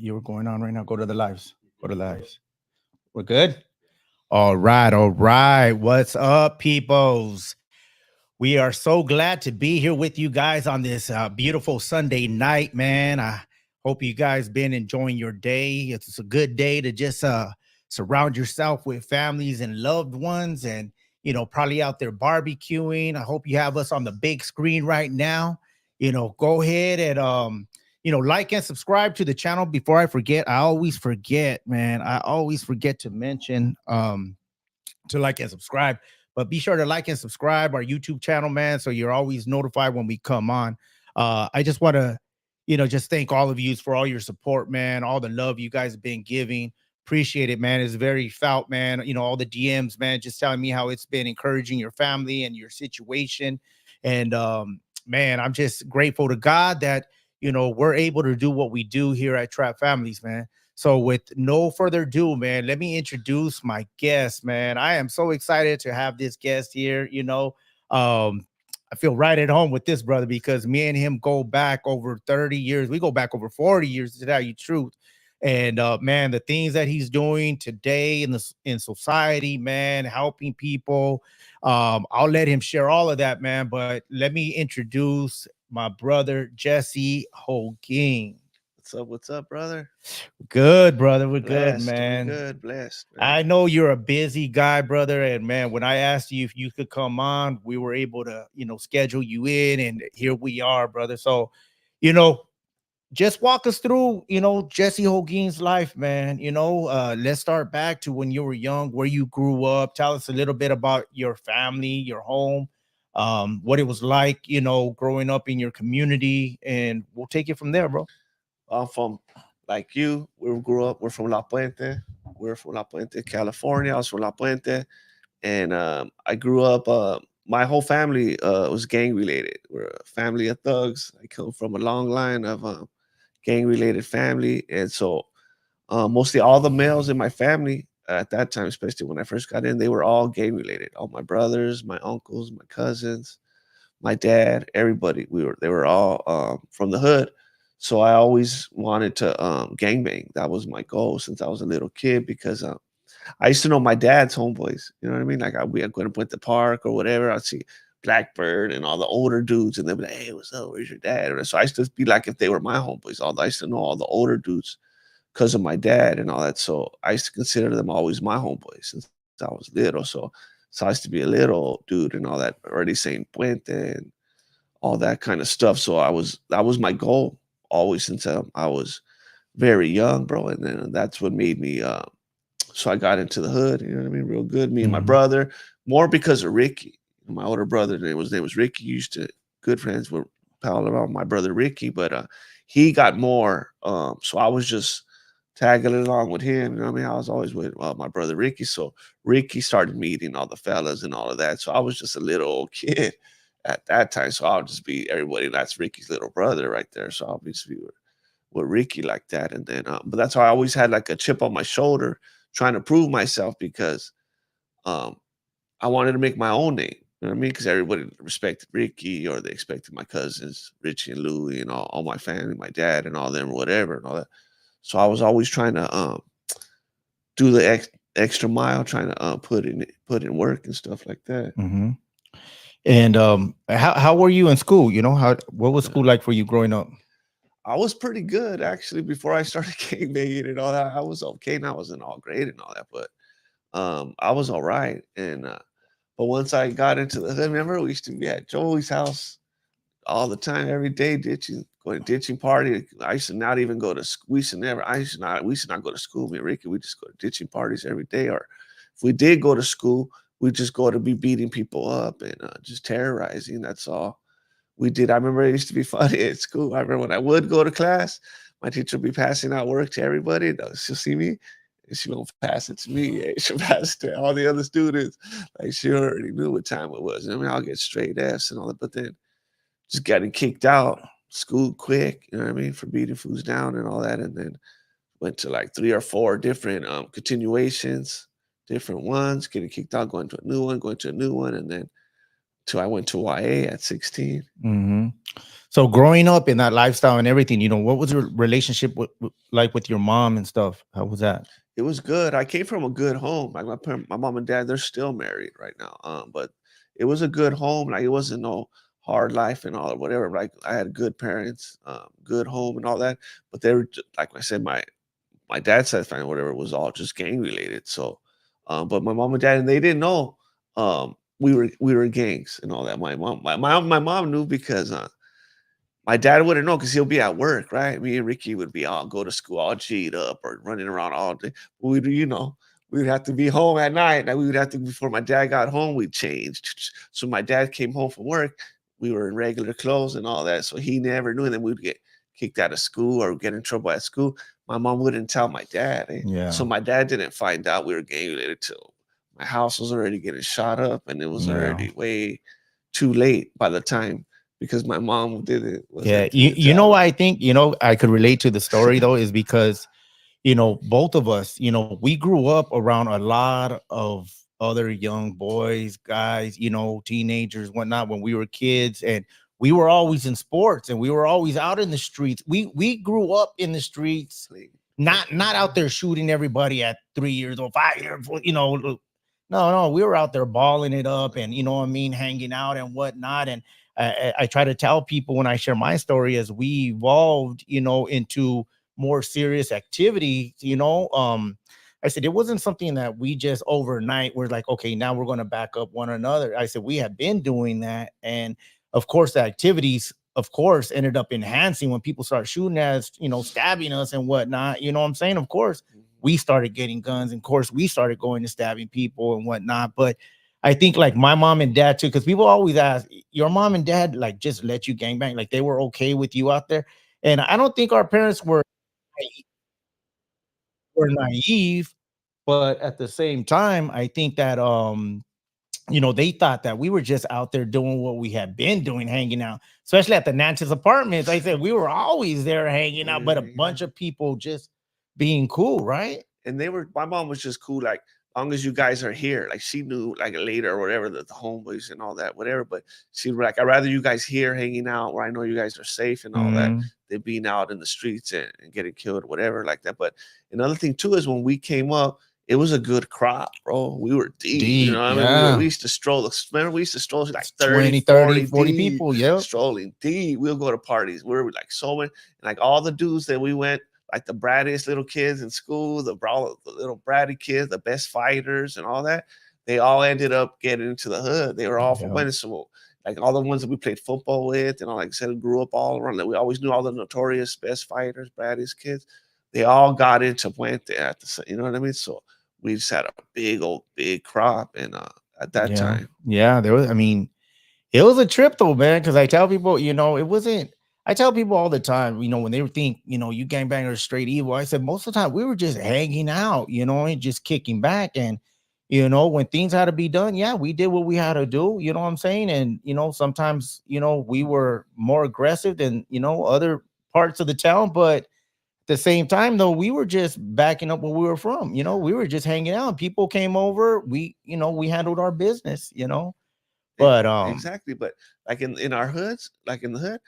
you were going on right now. Go to the lives. Go to the lives. We're good. All right, all right. What's up, peoples? We are so glad to be here with you guys on this beautiful Sunday night, man. I hope you guys been enjoying your day. It's a good day to just surround yourself with families and loved ones, and probably out there barbecuing. I hope you have us on the big screen right now. Go ahead and like and subscribe to the channel. Before I forget, I always forget, man. I always forget to mention to like and subscribe. But be sure to like and subscribe our YouTube channel, man, so you're always notified when we come on. I just want to, just thank all of you for all your support, man, all the love you guys have been giving. Appreciate it, man. It's very felt, man. All the DMs, man, just telling me how it's been encouraging your family and your situation. And man, I'm just grateful to God that we're able to do what we do here at Trap Families, man. So with no further ado, man, let me introduce my guest, man. I am so excited to have this guest here. I feel right at home with this brother because me and him go back over 30 years. We go back over 40 years, to tell you the truth. And man, the things that he's doing today in society, man, helping people. I'll let him share all of that, man. But let me introduce my brother Jesse Holguin. What's up, brother? Good, brother. We're good, Blessed. We're man. good. Blessed, man. I know you're a busy guy, brother. And man, when I asked you if you could come on, we were able to, schedule you in. And here we are, brother. So, you know, just walk us through, Jesse Holguin's life, man. Let's start back to when you were young, where you grew up. Tell us a little bit about your family, your home, what it was like, growing up in your community. And we'll take it from there, bro. I'm from, like you, we grew up, we're from La Puente. We're from La Puente, California. I was from La Puente. And I grew up, my whole family was gang related. We're a family of thugs. I come from a long line of gang related family. And so mostly all the males in my family at that time, especially when I first got in, they were all gang related. All my brothers, my uncles, my cousins, my dad, everybody. They were all from the hood. So I always wanted to gangbang. That was my goal since I was a little kid because I used to know my dad's homeboys. You know what I mean? Like I'm going to Puente Park or whatever. I'd see Blackbird and all the older dudes, and they'd be like, "Hey, what's up? Where's your dad?" And so I used to be like if they were my homeboys. I used to know all the older dudes because of my dad and all that. So I used to consider them always my homeboys since I was little. So I used to be a little dude and all that, already saying Puente and all that kind of stuff. So that was my goal always since I was very young, bro. And then that's what made me. So I got into the hood. You know what I mean? Real good. Me and my Mhm. brother, more because of Ricky, my older brother. Name was Ricky. Used to good friends with pal around my brother Ricky, but he got more. So I was just tagging along with him. You know what I mean? I was always with my brother Ricky. So Ricky started meeting all the fellas and all of that. So I was just a little old kid at that time. So I'll just be everybody. That's Ricky's little brother right there. So I'll be with Ricky like that. And then, but that's how I always had like a chip on my shoulder trying to prove myself because um, I wanted to make my own name. You know what I mean? Because everybody respected Ricky or they expected my cousins, Richie and Louie and all my family, my dad and all them, whatever and all that. So I was always trying to do the extra mile, trying to put in work and stuff like that. Mhm. And how were you in school? What was school like for you growing up? I was pretty good actually before I started gangbanging and all that. I was okay, and I wasn't all great and all that, but I was all right. And but once I got into the hood, remember we used to be at Joey's house all the time, every day ditching, going to ditching party. I used to not even go to school. We used to never. We used to not go to school. Me and Ricky, we just go to ditching parties every day. Or if we did go to school, we just go to be beating people up and just terrorizing. That's all we did. I remember it used to be funny at school. I remember when I would go to class, my teacher would be passing out work to everybody. She'll see me, and she won't pass it to me. She'll pass it to all the other students. Like she already knew what time it was. I mean, I'll get straight Fs and all that. But then just getting kicked out school quick, you know what I mean, for beating fools down and all that. And then went to like 3 or 4 different continuations, different ones, getting kicked out, going to a new one, going to a new one, and then till I went to YA at 16. Hmm. So growing up in that lifestyle and everything, what was your relationship like with your mom and stuff? How was that? It was good. I came from a good home. Like my mom and dad, they're still married right now. But it was a good home. Like it wasn't no hard life and all or whatever. Like I had good parents, good home and all that. But they were like I said, my dad's side family, whatever, was all just gang related. So, but my mom and dad, and they didn't know we were in gangs and all that. My mom knew because my dad wouldn't know because he'll be at work, right? Me and Ricky would be all go to school all G'd up or running around all day. But we'd have to be home at night. Like we would have to before my dad got home, we'd change. So my dad came home from work, we were in regular clothes and all that. So he never knew. And then we'd get kicked out of school or get in trouble at school. My mom wouldn't tell my dad. So Yeah. my dad didn't find out we were gang related till my house was already getting shot up and it was Yeah. already way too late by the time because my mom didn't Yeah. wasn't You, didn't you know tell why him. I think, I could relate to the story though, is because, both of us, we grew up around a lot of other young boys, guys, teenagers, whatnot, when we were kids, and we were always in sports and we were always out in the streets. We grew up in the streets, Like, not out there shooting everybody at 3 years old, 5 years old, no, we were out there balling it up and what I mean, hanging out and whatnot. And I try to tell people when I share my story as we evolved, into more serious activity, I said it wasn't something that we just overnight we're like, okay, now we're going to back up one another. I said we have been doing that. And of course, the activities, of course, ended up enhancing when people start shooting at us, stabbing us and whatnot. You know what I'm saying? Of course, we started getting guns. And of course, we started going to stabbing people and whatnot. But I think like my mom and dad too, because people always ask, your mom and dad like just let you gangbang, like they were okay with you out there. And I don't think our parents were naive, but at the same time, I think that they thought that we were just out there doing what we had been doing, hanging out, especially at the Natchez apartments. I said we were always there hanging out, we were but a hanging bunch out. of people just being cool, right? And they were my mom was just cool, like, long as you guys are here. Like she knew like later or whatever that the homeboys and all that, whatever. But she was like, I'd rather you guys here hanging out where I know you guys are safe and all that Mhm. than being out in the streets and getting killed, whatever, like that. But another thing too is when we came up, it was a good crop, bro. We were deep, you know Deep, what I mean? We yeah. used to stroll. Remember, we used to stroll like It's 30, 20, 30, 40 40 deep, people. Yep. strolling deep. We'll go to parties. We were like so many, and like all the dudes that we went like the brattiest little kids in school, the little bratty kids, the best fighters, and all that. They all ended up getting into the hood. They were all from Yeah. Venezuela. Like all the ones that we played football with, and all like I said, grew up all around. Like we always knew all the notorious best fighters, brattiest kids. They all got into Puente at you know what I mean? So we just had a big crop, and at that Yeah. time, Yeah. There was, I mean, it was a trip though, man. Cause I tell people, it wasn't, I tell people all the time, when they think, you gangbangers are straight evil. I said most of the time we were just hanging out, and just kicking back. And, when things had to be done, yeah, we did what we had to do. You know what I'm saying? And, sometimes, we were more aggressive than, other parts of the town. But at the same time, though, we were just backing up where we were from. We were just hanging out. People came over. We handled our business. But Exactly, but like in our hoods, like in the hood,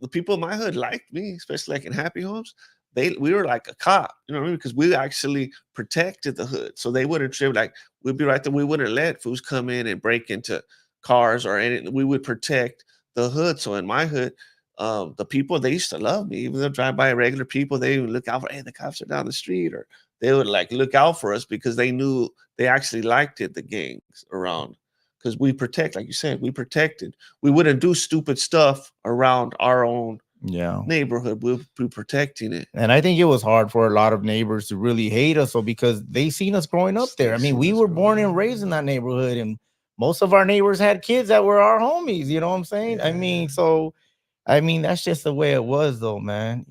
the people in my hood liked me, especially like in happy homes. We were like a cop, you know what I mean? Because we actually protected the hood, so they wouldn't trip. Like we'd be right there. We wouldn't let fools come in and break into cars or anything. We would protect the hood. So in my hood, the people they used to love me. Even though drive by regular people, they would look out for. Hey, the cops are down the street, or they would like look out for us because they knew they actually liked it. The gangs around because we protect, like you said, we protected. We wouldn't do stupid stuff around our own yeah. neighborhood. We'll be protecting it. And I think it was hard for a lot of neighbors to really hate us, so because they seen us growing up there. They I mean, seen we us were growing born and up. raised in that neighborhood, and most of our neighbors had kids that were our homies. You know what I'm saying? I Yeah. mean, so I mean, that's just the way it was, though, man.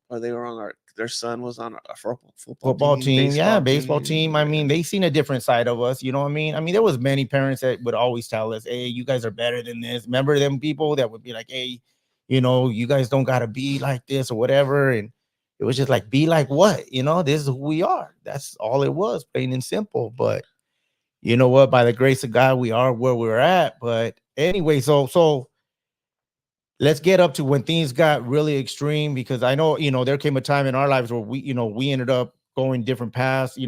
Or they were on their son was on a football Football team, team, yeah, baseball baseball team. team. I mean, Yeah. they seen a different side of us. You know what I mean? I mean, there was many parents that would always tell us, "Hey, you guys are better than this." Remember them people that would be like, "Hey, you guys don't gotta be like this or whatever." And it was just like, "Be like what?" This is who we are. That's all it was, plain and simple. But you know what? By the grace of God, we are where we're at. But anyway, so let's get up to when things got really extreme, because I know, there came a time in our lives where we ended up going different paths,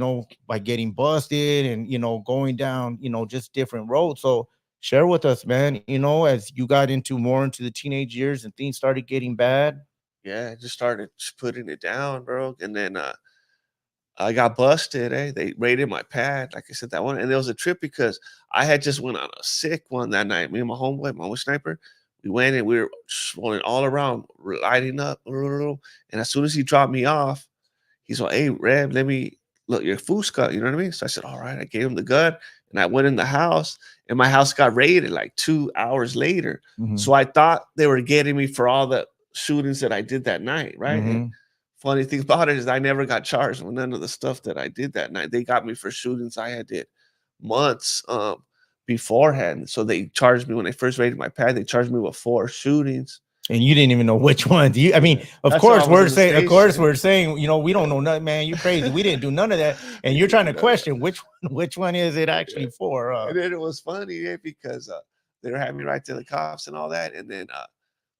by getting busted and, going down, just different roads. So share with us, man, as you got more into the teenage years and things started getting bad. Yeah, I just started just putting it down, bro. And then I got busted. They raided my pad, like I said that one, and there was a trip because I had just went on a sick one that night. Me and my homeboy, my sniper, we went and we were just rolling all around, lighting up, and as soon as he dropped me off, he's like, "Hey, Rev, let me look your Fusca." You know what I mean? So I said, "All right." I gave him the gun, and I went in the house, and my house got raided like 2 hours later. Mhm. So I thought they were getting me for all the shootings that I did that night, right? And Mhm. funny thing about it is I never got charged with none of the stuff that I did that night. They got me for shootings I had did months beforehand. So they charged me when they first raided my pad. They charged me with 4 shootings. And you didn't even know which ones. I mean, Yeah. of That's why I course was we're in the saying, station. we don't know nothing, man. You crazy. We didn't do none of that. And We you're didn't trying do to none of that. question which one is it actually Yeah. for? And then it was funny, because they were having me right to the cops and all that. And then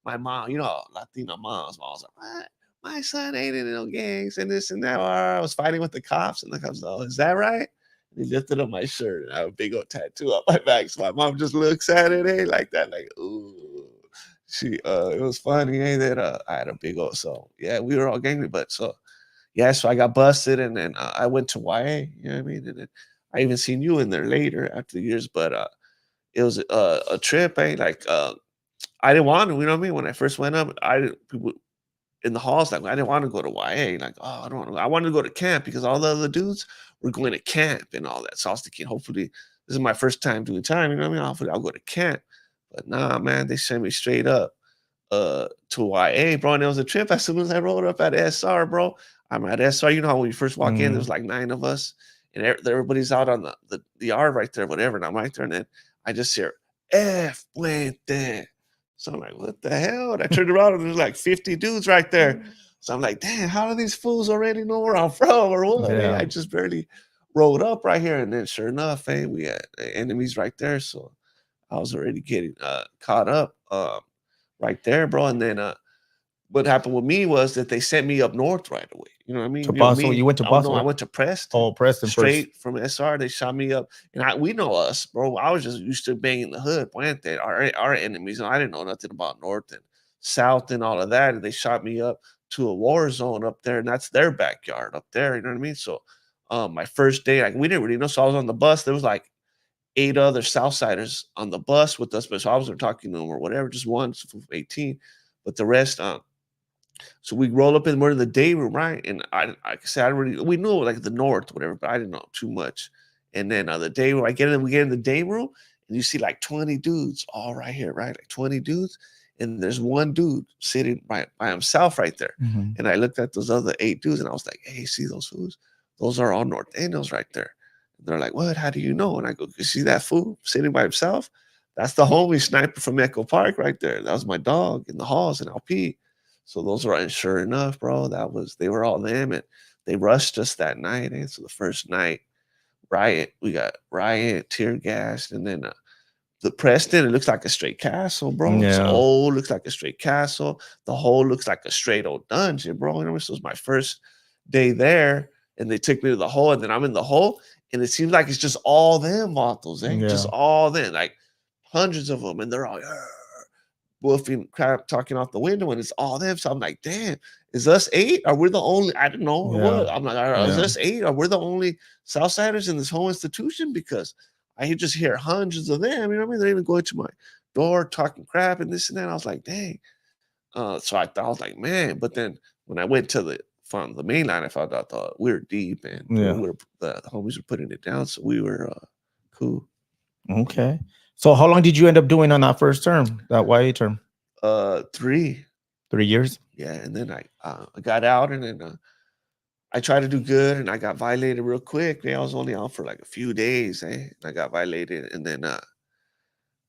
my mom, Latina moms, was like, "What? My son ain't in no gangs and this and that." Or I was fighting with the cops, and the cops, "Oh, is that right?" And he lifted up my shirt, and I have a big old tattoo up my back. So my mom just looks at it, like that, like, ooh. It was funny, that I had a big old, so yeah, we were all gangly, but so yeah, so I got busted, and then I went to YA, you know what I mean? And then I even seen you in there later after the years, but it was a trip, like I didn't want to, you know what I mean? When I first went up, I didn't, people in the halls, like, I didn't want to go to YA. Like, oh, I don't want to. I wanted to go to camp because all the other dudes were going to camp and all that. So I was thinking, hopefully, this is my first time doing time. You know what I mean? Hopefully, I'll go to camp. But nah, man, they sent me straight up to YA, bro. And it was a trip. As soon as I rolled up at SR, bro, I'm at SR. You know how when you first walk in, Mhm. there's like 9 of us, and everybody's out on the yard right there, whatever. And I'm right there, and then I just hear F Puente. So I'm like, what the hell? And I turned around and there's like 50 dudes right there. So I'm like, damn, how do these fools already know where I'm from or what? Yeah. I just barely rolled up right here. And then sure enough, we had enemies right there. So I was already getting caught up right there, bro. And then what happened with me was that they sent me up north right away. You know what I To mean? You know Boston. me. You went to Oh no, Boston. I went to Preston. Oh, Preston first. Straight from SR, they shot me up, and we know us, bro. I was just used to banging the hood, Puente, our enemies, and I didn't know nothing about north and south and all of that. And they shot me up to a war zone up there, and that's their backyard up there. You know what I mean? So, my first day, like we didn't really know. So I was on the bus. There was like 8 other Southsiders on the bus with us, but so I wasn't talking to them or whatever. Just one, so 18, but the rest, so we roll up in more in the day room, right? And like I said, I really we knew like the north, whatever, but I didn't know too much. And then the day room, we get in the day room, and you see like 20 dudes all right here, right? Like 20 dudes, and there's one dude sitting by himself right there. Mhm. And I looked at those other 8 dudes, and I was like, "Hey, see those fools? Those are all North Daniels right there." And they're like, "What? How do you know?" And I go, "You see that fool sitting by himself? That's the homie sniper from Echo Park right there. That was my dog in the halls in LP." So those were, and sure enough, bro, they were all them, and they rushed us that night. And so the first night, we got riot, tear gas, and then the Preston, it looks like a straight castle, bro. It's Yeah. old, looks like a straight castle. The whole looks like a straight old dungeon, bro. You know, this was my first day there, and they took me to the hole, and then I'm in the hole, and it seems like it's just all them vatos, just Yeah. all them, like hundreds of them, and they're all wolfing crap talking out the window, and it's all them. So I'm like, damn, is us 8? Are we the only? I don't know or Yeah. what. I'm like, is Yeah. us 8? Are we the only Southsiders in this whole institution? Because I just hear hundreds of them. You know what I mean? They're even going to my door talking crap and this and that. I was like, dang. So I thought, I was like, man. But then when I went to from the main line, I found out we were deep, and Yeah. the homies were putting it down, so we were cool. Okay. So how long did you end up doing on that first term, that YA term? 3. 3 years? Yeah, and then I got out, and then I tried to do good, and I got violated real quick. I was only out for like a few days, and I got violated, and then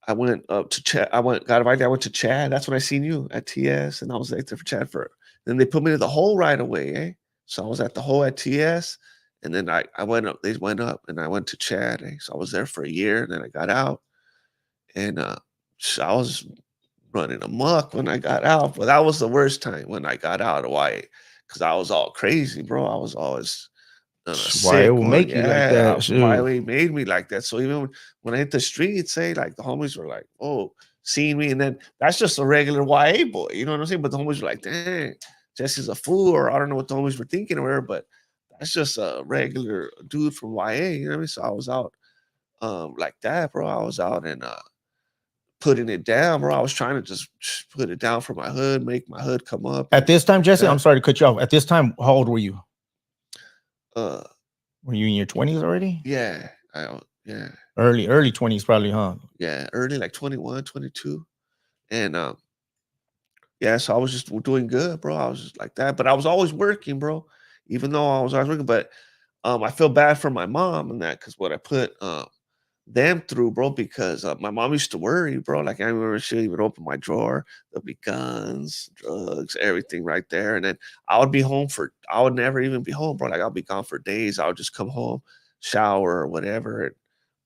I went up to Chad. Got invited. I went to Chad. That's when I seen you at TS, and I was like there for Chad for. Then they put me to the hole right away, So I was at the hole at TS, and then I went up. They went up, and I went to Chad. So I was there for a year, and then I got out, and I was running amok when I got out, but that was the worst time when I got out of YA because I was all crazy, bro. I was always on a Why it sick will one. make you like that? Yeah, Shoot. YA made me like that. So even when I hit the streets, say like the homies were like, "Oh, seeing me," and then that's just a regular YA boy, you know what I'm saying? But the homies were like, "Dang, Jesse's a fool," or I don't know what the homies were thinking or whatever, but that's just a regular dude from YA, you know what I mean? So I was out like that, bro. I was out and putting it down, bro. I was trying to just put it down for my hood, make my hood come up At and this time, Jesse, I'm that. sorry to cut you off. At this time, how old were you? Uh Were you in your 20s already? yeah, yeah. Early 20s, probably, huh? Yeah, early like 21, 22. And yeah, so I was just doing good, bro. I was just like that. But I was always working, bro. Even though I was always working. But I feel bad for my mom and that because what I put them through, bro, because my mom used to worry, bro. Like I remember she would open my drawer, there'll be guns, drugs, everything right there. And then I would never even be home, bro. Like I'll be gone for days. I would just come home, shower or whatever,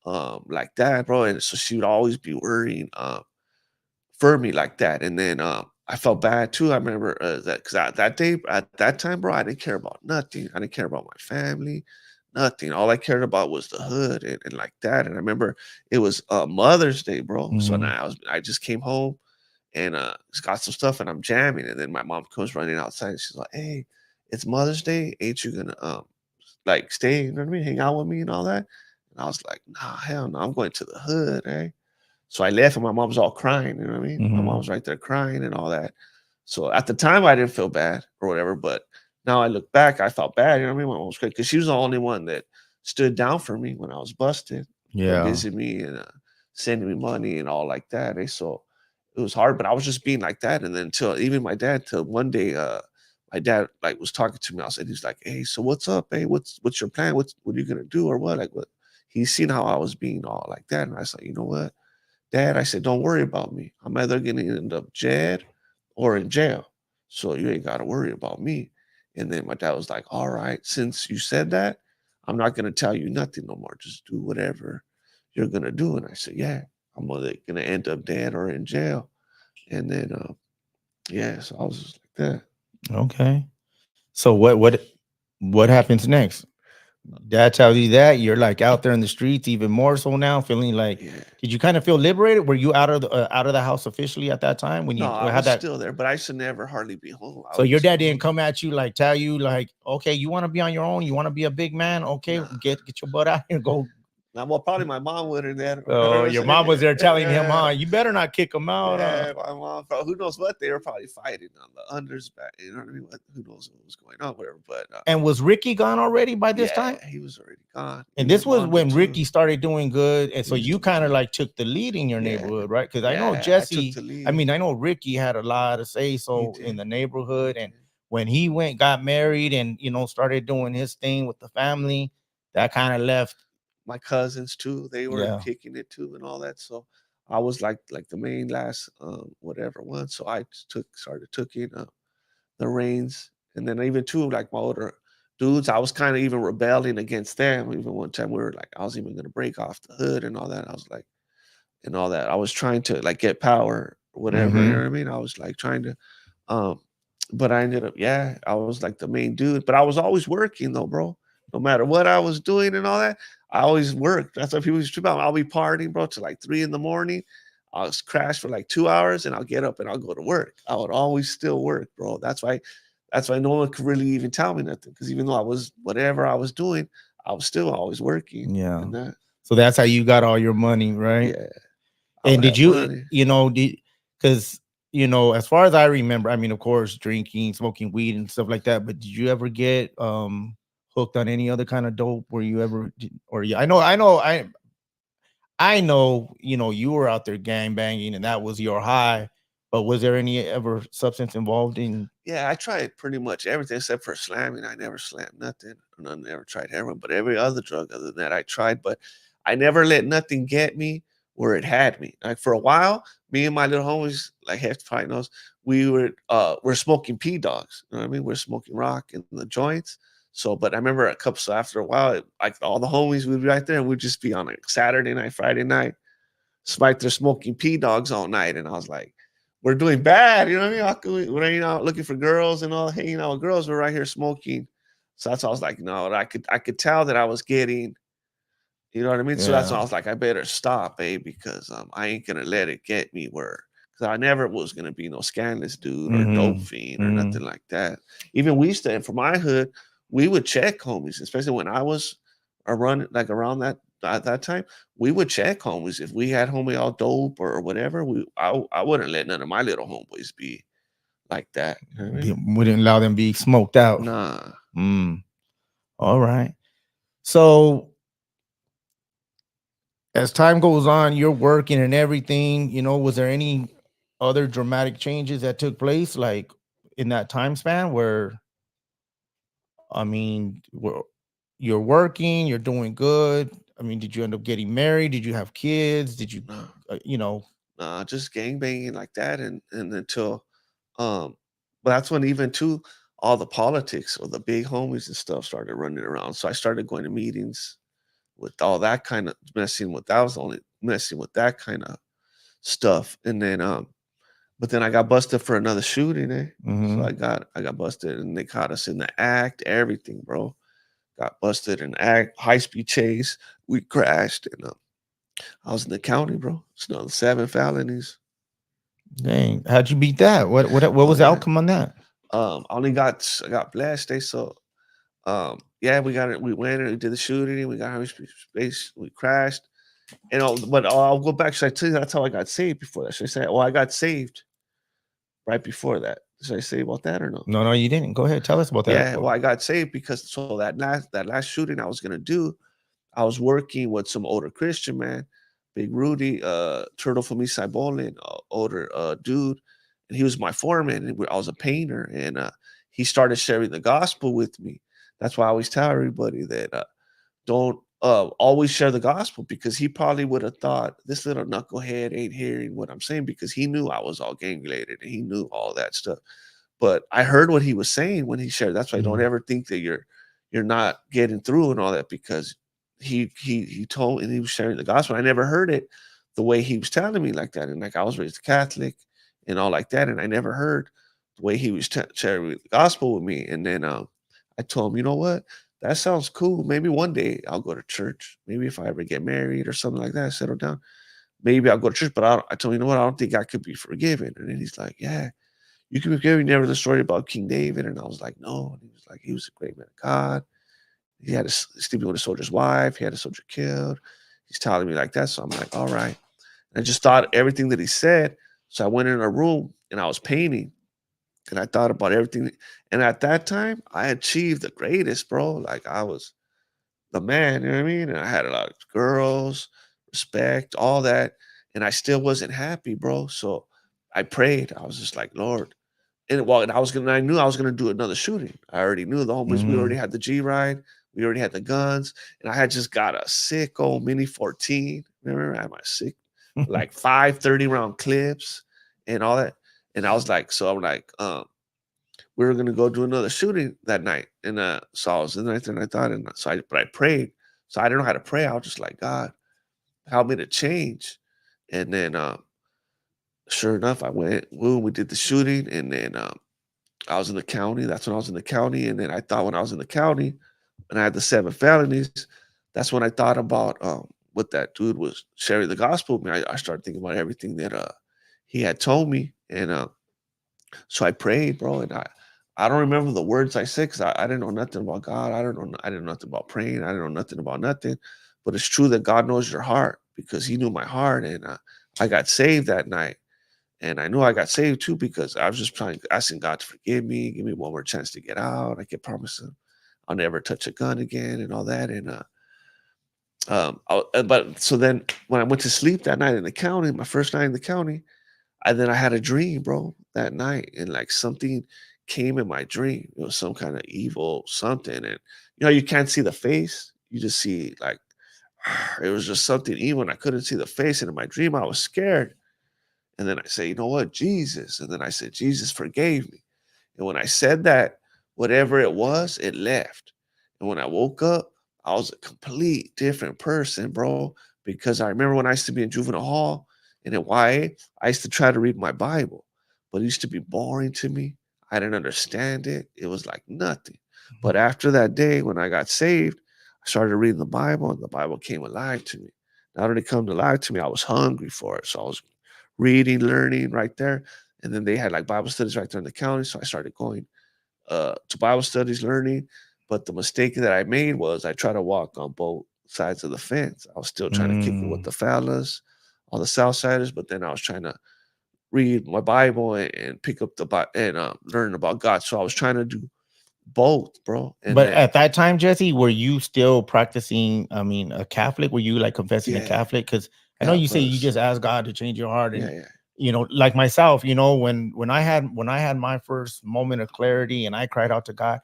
and like that, bro. And so she would always be worrying for me like that. And then I felt bad too. I remember that because that day, at that time, bro, I didn't care about nothing. I didn't care about my family, nothing. All I cared about was the hood and like that. And I remember it was Mother's Day, bro. So Mhm. now I just came home and just got some stuff and I'm jamming. And then my mom comes running outside and she's like, "Hey, it's Mother's Day. Ain't you gonna like stay? You know what I mean? Hang out with me and all that." And I was like, "Nah, hell no. I'm going to the hood, eh?" So I left and my mom was all crying, you know what I mean? My mom Mhm. was right there crying and all that. So at the time I didn't feel bad or whatever, but now I look back, I felt bad, you know what I mean? My mom was crazy because she was the only one that stood down for me when I was busted, Yeah. visit me and sending me money and all like that. So it was hard, but I was just being like that. And then till even my dad, till one day, my dad like was talking to me. I said, he's like, "Hey, so what's up? Hey, what's your plan? What are you gonna do or what? Like what?" He's seen how I was being all like that, and I was like, "You know what? Dad," I said, "don't worry about me. I'm either going to end up dead or in jail. So you ain't got to worry about me." And then my dad was like, "All right, since you said that, I'm not going to tell you nothing no more. Just do whatever you're going to do." And I said, "Yeah, I'm either going to end up dead or in jail." And then, yeah, so I was just like that. Okay. So what happens next? Dad tells you that you're like out there in the streets even more so now, feeling like. Yeah. Did you kind of feel liberated? Were you out of the house officially at that time when No, you I had was that? still there, but I should never hardly be home. I So would your just dad come didn't home. come at you like tell you like, okay, you want to be on your own, you want to be a big man, okay, Nah. get your butt out here, go. Now, well, probably my mom would have that. You know Oh, what I'm your mom was saying? there telling him, Yeah. you better not kick him out. Yeah, my mom, who knows what they were probably fighting on the unders back. You know what I mean? Who knows what was going on, whatever. But And was Ricky gone already by this time? yeah, he was already gone. And Even this his was mom did when too. Ricky started doing good, and He so was you doing kind of good. like took the lead in your Yeah, neighborhood, right? Because I know yeah, I took Jesse. the I lead. mean, I know Ricky had a lot of say He so in did. the He neighborhood, and did. when he got married, and started doing his thing with the family, that kind of left. My cousins too, they were Yeah. kicking it too and all that. So I was like the main last whatever one. So I just started taking the reins. And then even too, like my older dudes, I was kind of even rebelling against them. Even one time we were like, I was even gonna break off the hood and all that. I was like, and all that. I was trying to like get power, or whatever. You know Mm-hmm. what I mean? I was like trying to, um, but I ended up, yeah, I was like the main dude. But I was always working though, bro. No matter what I was doing and all that, I always worked. That's what people used to about. I'll be partying, bro, till like 3 in the morning. I'll crash for like 2 hours and I'll get up and I'll go to work. I would always still work, bro. That's why no one could really even tell me nothing. Because even though I was whatever I was doing, I was still always working. Yeah. And that, So that's how you got all your money, right? yeah, I And would did have you, money. because as far as I remember, I mean, of course, drinking, smoking weed, and stuff like that. But did you ever get hooked on any other kind of dope? Were you ever, or yeah, I know, you were out there gang banging, and that was your high. But was there any ever substance involved in? Yeah, I tried pretty much everything except for slamming. I never slammed nothing. And I never tried heroin, but every other drug other than that I tried. But I never let nothing get me where it had me. Like for a while, me and my little homies, like half probably knows, we're smoking P dogs. You know what I mean? We're smoking rock in the joints. So, but I remember after a while, like all the homies would be right there, and we'd just be on like Saturday night, Friday night, Spike, they're smoking pea dogs all night. And I was like, we're doing bad. You know what I mean? How can we're hanging out looking for girls and all, hanging out with girls. We're right here smoking. So that's why I was like, no, I could tell that I was getting, you know what I mean? So that's why I Yeah. was like, I better stop, because I ain't gonna let it get me where, because I never was gonna be no scandalous dude or dope Mm-hmm. fiend or Mm-hmm. nothing like that. Even we used to, from my hood, we would check homies, especially when I was around that at that time. We would check homies if we had homie all dope or whatever. I wouldn't let none of my little homeboys be like that. You know what I mean? Wouldn't allow them to be smoked out. Nah. Mm. All right. So as time goes on, you're working and everything, was there any other dramatic changes that took place like in that time span where I mean, you're working, you're doing good. I mean, did you end up getting married? Did you have kids? Did you, Nah. uh, you know, Just gang banging like that, and until, um, but that's when even too all the politics or the big homies and stuff started running around. So I started going to meetings with all that kind of messing with. That was only messing with that kind of stuff, and then but then I got busted for another shooting, eh? So mhm. I got busted, and they caught us in the act, everything, bro. Got busted in the act, high speed chase. We crashed, and I was in the county, bro. It's another 7 felonies. Dang, how'd you beat that? What Oh was the yeah. outcome on that? I got blessed. Yeah, we got it. We went and we did the shooting. We got high speed space. We crashed. And but I'll go back. Should I tell you that's how I got saved before that? Should I say? Well, I got saved right before that. Should I say about that or no? No, no, you didn't. Go ahead, tell us about that. Yeah. Well, I got saved because so that last shooting I was gonna do, I was working with some older Christian man, Big Rudy, Turtle from East Side Bowling, older dude, and he was my foreman. And I was a painter, and he started sharing the gospel with me. That's why I always tell everybody that don't always share the gospel, because he probably would have thought this little knucklehead ain't hearing what I'm saying, because he knew I was all gang related and he knew all that stuff. But I heard what he was saying when he shared. That's why don't Mhm. ever think that you're not getting through and all that, because he told, and he was sharing the gospel. I never heard it the way he was telling me like that. And like I was raised Catholic and all like that, and I never heard the way he was sharing the gospel with me. And then I told him, you know what? That sounds cool. Maybe one day I'll go to church. Maybe if I ever get married or something like that, settle down, maybe I'll go to church. But I told him, you know what? I don't think I could be forgiven. And then he's like, yeah, you can be forgiven. You never heard the story about King David. And I was like, no. And he was like, he was a great man of God. He had a sleeping with a soldier's wife. He had a soldier killed. He's telling me like that. So I'm like, all right. And I just thought everything that he said. So I went in a room and I was painting, and I thought about everything. And at that time, I achieved the greatest, bro. Like I was the man, you know what I mean? And I had a lot of girls, respect, all that. And I still wasn't happy, bro. So I prayed. I was just like, Lord. And I knew I was gonna do another shooting. I already knew the homies. We already Mhm. had the G ride. We already had the guns, and I had just got a sick old Mini 14. Remember, I had my sick, like 5 30 round clips and all that. And I was like, so I'm like, we were gonna go do another shooting that night, and so I was in there and I thought, and but I prayed. So I didn't know how to pray. I was just like, God, help me to change. And then, sure enough, I went. Boom, we did the shooting, and then I was in the county. That's when I was in the county. And then I thought when I was in the county and I had the 7 felonies, that's when I thought about what that dude was sharing the gospel with me. I started thinking about everything that he had told me. And so I prayed, bro. And I don't remember the words I said, because I didn't know nothing about God. I didn't know nothing about praying. I didn't know nothing about nothing. But it's true that God knows your heart, because he knew my heart. And I got saved that night. And I knew I got saved too, because I was just trying asking God to forgive me, give me one more chance to get out. I kept promising I'll never touch a gun again and all that. And but so then when I went to sleep that night in the county, my first night in the county, I had a dream, bro, that night, and like something came in my dream. It was some kind of evil something, and you can't see the face, you just see like it was just something evil, and I couldn't see the face. And in my dream, I was scared. And then I say, you know what, Jesus? And then I said, Jesus forgave me. And when I said that, whatever it was, it left. And when I woke up, I was a complete different person, bro, because I remember when I used to be in juvenile hall and in YA, I used to try to read my Bible, but it used to be boring to me. I didn't understand it. It was like nothing. But after that day, when I got saved, I started reading the Bible, and the Bible came alive to me. Not only come alive to me, I was hungry for it. So I was reading, learning right there. And then they had like Bible studies right there in the county. So I started going to Bible studies, learning. But the mistake that I made was I tried to walk on both sides of the fence. I was still trying to kick it with Mm. the fellas, all the Southsiders, but then I was trying to read my Bible and pick up the Bible and learn about God. So I was trying to do both, bro. And But then at that time, Jesse, were you still practicing? I mean, a Catholic? Were you like confessing a yeah, Catholic? Because I know God you say you bless. just asked God to change your heart, Yeah, and yeah, like myself, when I had my first moment of clarity, and I cried out to God,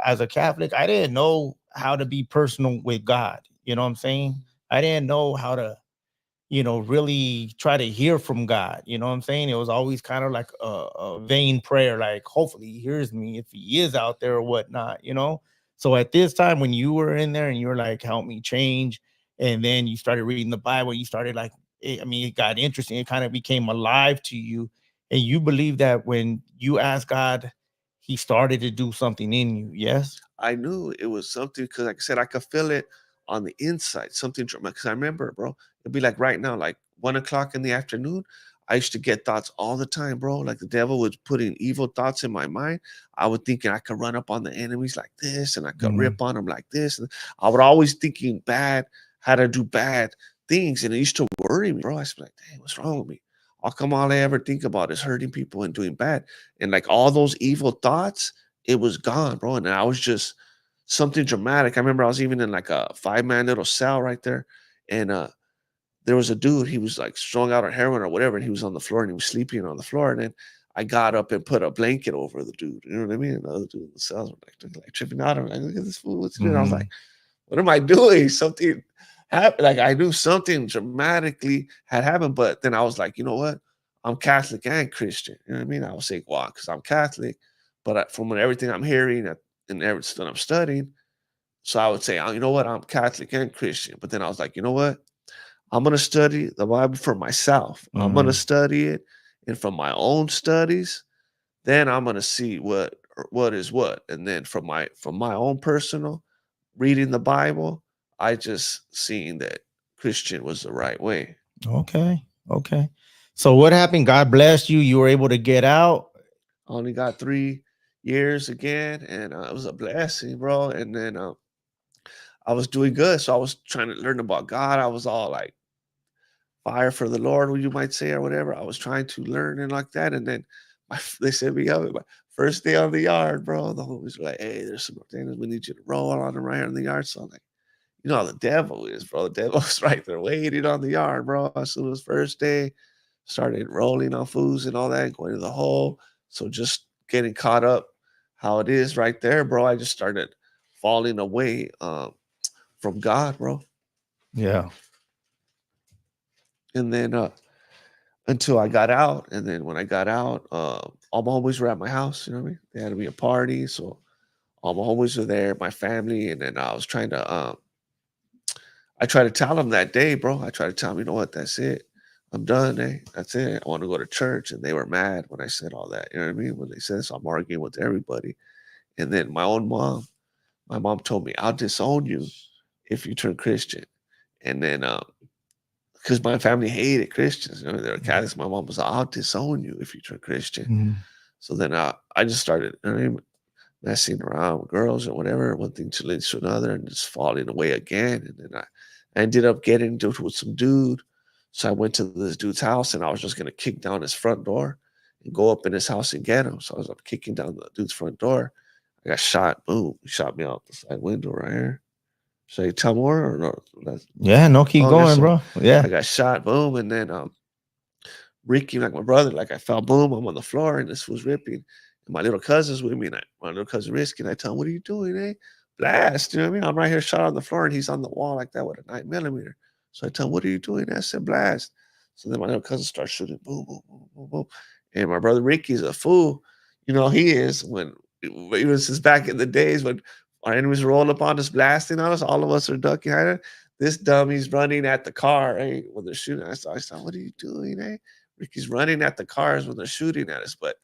as a Catholic, I didn't know how to be personal with God. You know what I'm saying? I didn't know how to really try to hear from God. You know what I'm saying? It was always kind of like a vain prayer, like hopefully he hears me if he is out there or whatnot. So at this time when you were in there and you were like, help me change, and then you started reading the Bible, you started like, I mean, it got interesting, it kind of became alive to you, and you believe that when you ask God, he started to do something in you. Yes. I knew it was something because, like I said, I could feel it on the inside, something dramatic. Because I remember, bro, it'd be like right now, like 1 o'clock in the afternoon. I used to get thoughts all the time, bro. Like the devil was putting evil thoughts in my mind. I would thinking I could run up on the enemies like this, and I could Mhm. rip on them like this. And I would always thinking bad, how to do bad things, and it used to worry me, bro. I was like, dang, what's wrong with me? How come all I ever think about is hurting people and doing bad? And like all those evil thoughts, it was gone, bro. And I was just something dramatic. I remember I was even in like a 5-man little cell right there. And there was a dude, he was like strung out on heroin or whatever, and he was on the floor and he was sleeping on the floor. And then I got up and put a blanket over the dude. You know what I mean? And the other dude in the cells were like tripping out. I'm like, look at this fool, what's he doing? I was like, Mhm. what am I doing? Something happened. Like I knew something dramatically had happened, but then I was like, you know what? I'm Catholic and Christian. You know what I mean? I was saying, why? Because I'm Catholic, but from everything I'm hearing and everything I'm studying, so I would say, oh, you know what? I'm Catholic and Christian. But then I was like, you know what? I'm gonna study the Bible for myself. I'm gonna Mhm. study it, and from my own studies, then I'm gonna see what is what. And then from my own personal reading the Bible, I just seen that Christian was the right way. Okay. Okay. So what happened? God blessed you. You were able to get out. I only got 3 years again, and it was a blessing, bro. And then I was doing good, so I was trying to learn about God. I was all like fire for the Lord, what you might say, or whatever. I was trying to learn and like that, and then they said me up my first day on the yard, bro. The homies were like, "Hey, there's some things we need you to roll on them right here in the yard." So I'm like, you know how the devil is, bro. The devil's right there waiting on the yard, bro. As soon as first day, started rolling on foods and all that, going to the hole. So just getting caught up how it is right there, bro. I just started falling away from God, bro. Yeah. And then until I got out, and then when I got out, all my homies were at my house. You know what I mean? They had to be a party, so all my homies were there, my family, and then I was trying to I tried to tell them that day, bro. I tried to tell them, you know what, that's it. I'm done, eh? That's it. I want to go to church. And they were mad when I said all that. You know what I mean? When they said so, I'm arguing with everybody. And then my mom told me, I'll disown you if you turn Christian. And then because my family hated Christians, you know, they were Catholics. My mom was like, I'll disown you if you turn Christian. Mhm. So then I just started, you know what I mean, messing around with girls or whatever, one thing to lead to another, and just falling away again. And then I ended up getting into it with some dude. So I went to this dude's house, and I was just gonna kick down his front door and go up in his house and get him. So I was up kicking down the dude's front door. I got shot. Boom! He shot me out the side window right here. Should I tell more or no? That's, Yeah, no, keep okay, going, so bro. Yeah. I got shot. Boom! And then Ricky, like my brother, like I fell, boom, I'm on the floor, and this was ripping. And my little cousin's with me, and my little cousin Risky, and I tell him, what are you doing, eh? Blast, you know what I mean? I'm right here shot on the floor, and he's on the wall like that with a 9mm. So I tell him, what are you doing? I said, blast. So then my little cousin starts shooting, boom, boom, boom, boom, boom. And my brother Ricky's a fool. You know, he is even since back in the days when our enemies roll up on us, blasting on us, all of us are ducking hiding. This dummy's running at the car, eh? When they're shooting. I said, what are you doing, eh? Ricky's running at the cars when they're shooting at us. But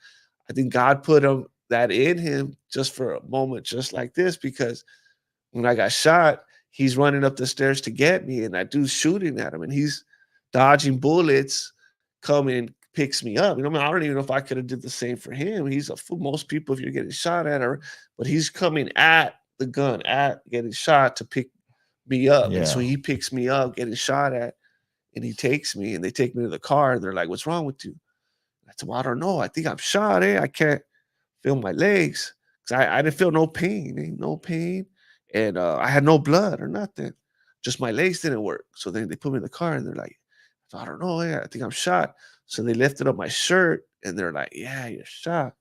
I think God put that in him just for a moment, just like this, because when I got shot, he's running up the stairs to get me, and that dude's shooting at him, and he's dodging bullets, coming, picks me up. I don't even know if I could have did the same for him. He's a fool. Most people, if you're getting shot at, but he's coming at the gun, at getting shot to pick me up, and so Yeah. he picks me up, getting shot at, and he takes me, and they take me to the car, and they're like, "What's wrong with you?" I said, "Well, I don't know. I think I'm shot. I can't feel my legs because I didn't feel no pain, no pain, and I had no blood or nothing. Just my legs didn't work. So then they put me in the car, and they're like, I don't know. I think I'm shot. So they lifted up my shirt, and they're like, "Yeah, you're shot."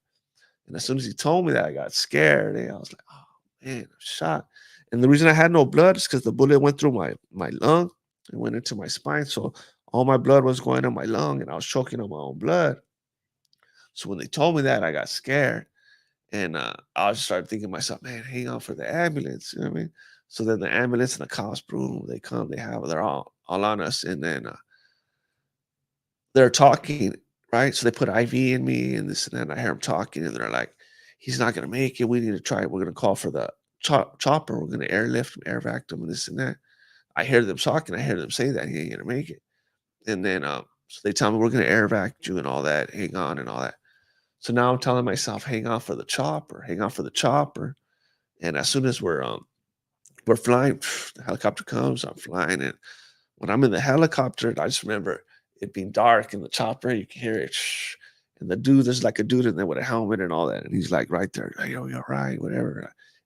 And as soon as he told me that, I got scared. I was like, "Oh man, I'm shot." And the reason I had no blood is because the bullet went through my lung and went into my spine. So all my blood was going in my lung, and I was choking on my own blood. So when they told me that, I got scared. And I just started thinking to myself, man, hang on for the ambulance. You know what I mean? So then the ambulance and the cops, boom, they come, they're all on us. And then they're talking, right? So they put IV in me and this and that. And I hear them talking, and they're like, he's not going to make it. We need to try it. We're going to call for the chopper. We're going to airlift him, air vac him, and this and that. I hear them talking. I hear them say that he ain't going to make it. And then so they tell me we're going to air vac you and all that. Hang on and all that. So now I'm telling myself, hang on for the chopper, hang on for the chopper. And as soon as we're flying, the helicopter comes, I'm flying. And when I'm in the helicopter, I just remember it being dark in the chopper, you can hear it. And there's like a dude in there with a helmet and all that. And he's like right there, like, yo, you're right, whatever.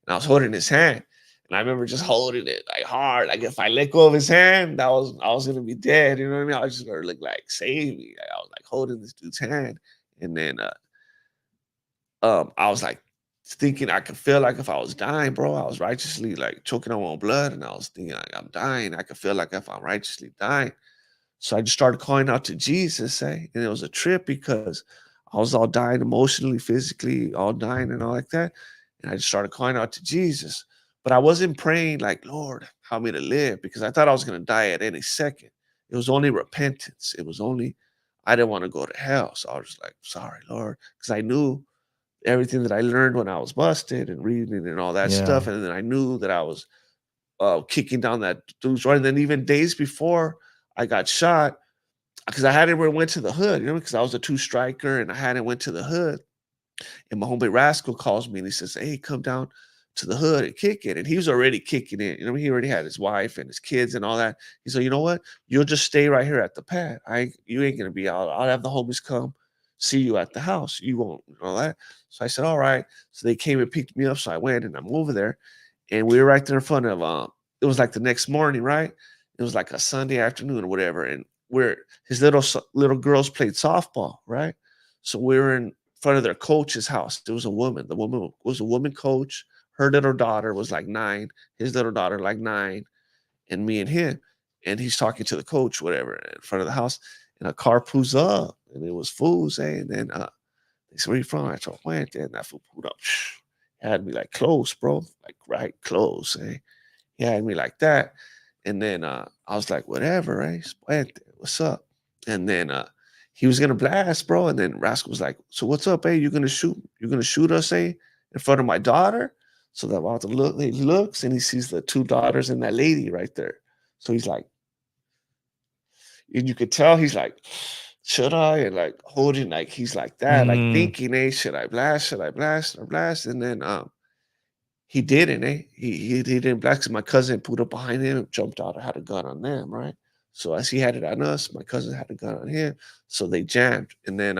And I was holding his hand. And I remember just holding it like hard. Like if I let go of his hand, I was gonna be dead. You know what I mean? I was just gonna like save me. I was like holding this dude's hand. And then I was like thinking I could feel like if I was dying, bro, I was righteously like choking on my own blood, and I was thinking like I'm dying. I could feel like if I'm righteously dying. So I just started calling out to Jesus, and it was a trip because I was all dying emotionally, physically, all dying and all like that. And I just started calling out to Jesus. But I wasn't praying like, Lord, help me to live, because I thought I was gonna die at any second. It was only repentance. It was only I didn't want to go to hell. So I was like, sorry, Lord, because I knew everything that I learned when I was busted and reading and all that Yeah. stuff. And then I knew that I was kicking down that dude's door. And then even days before I got shot, because I hadn't ever went to the hood, because I was a two striker and I hadn't went to the hood. And my homeboy Rascal calls me and he says, "Hey, come down to the hood and kick it." And he was already kicking it. He already had his wife and his kids and all that. He said, "You know what? You'll just stay right here at the pad. You ain't gonna be out. I'll have the homies come see you at the house. You won't, all that." So I said, "All right." So they came and picked me up. So I went and I'm over there. And we were right there in front of it was like the next morning, right? It was like a Sunday afternoon or whatever. And his little girls played softball, right? So we were in front of their coach's house. There was a woman. The woman was a woman coach. Her little daughter was like 9. His little daughter like 9, and me and him. And he's talking to the coach, whatever, in front of the house. And a car pulls up, and it was fools, And then they said, "Where you from?" I told "Went." And that fool pulled up. Had me like close, bro, like right close. He had me like that. And then I was like, "Whatever, what's up?" And then he was gonna blast, bro. And then Rascal was like, "So what's up, You're gonna shoot? You're gonna shoot us, in front of my daughter?" So that about to look, he looks and he sees the 2 daughters and that lady right there. So he's like, and you could tell he's like, "Should I?" And like holding, like he's like that, like Mm, thinking, "Should I blast? Should I blast or blast?" And then he didn't, He didn't blast 'cause my cousin pulled up behind him, jumped out, and had a gun on them, right? So as he had it on us, my cousin had a gun on him, so they jammed. And then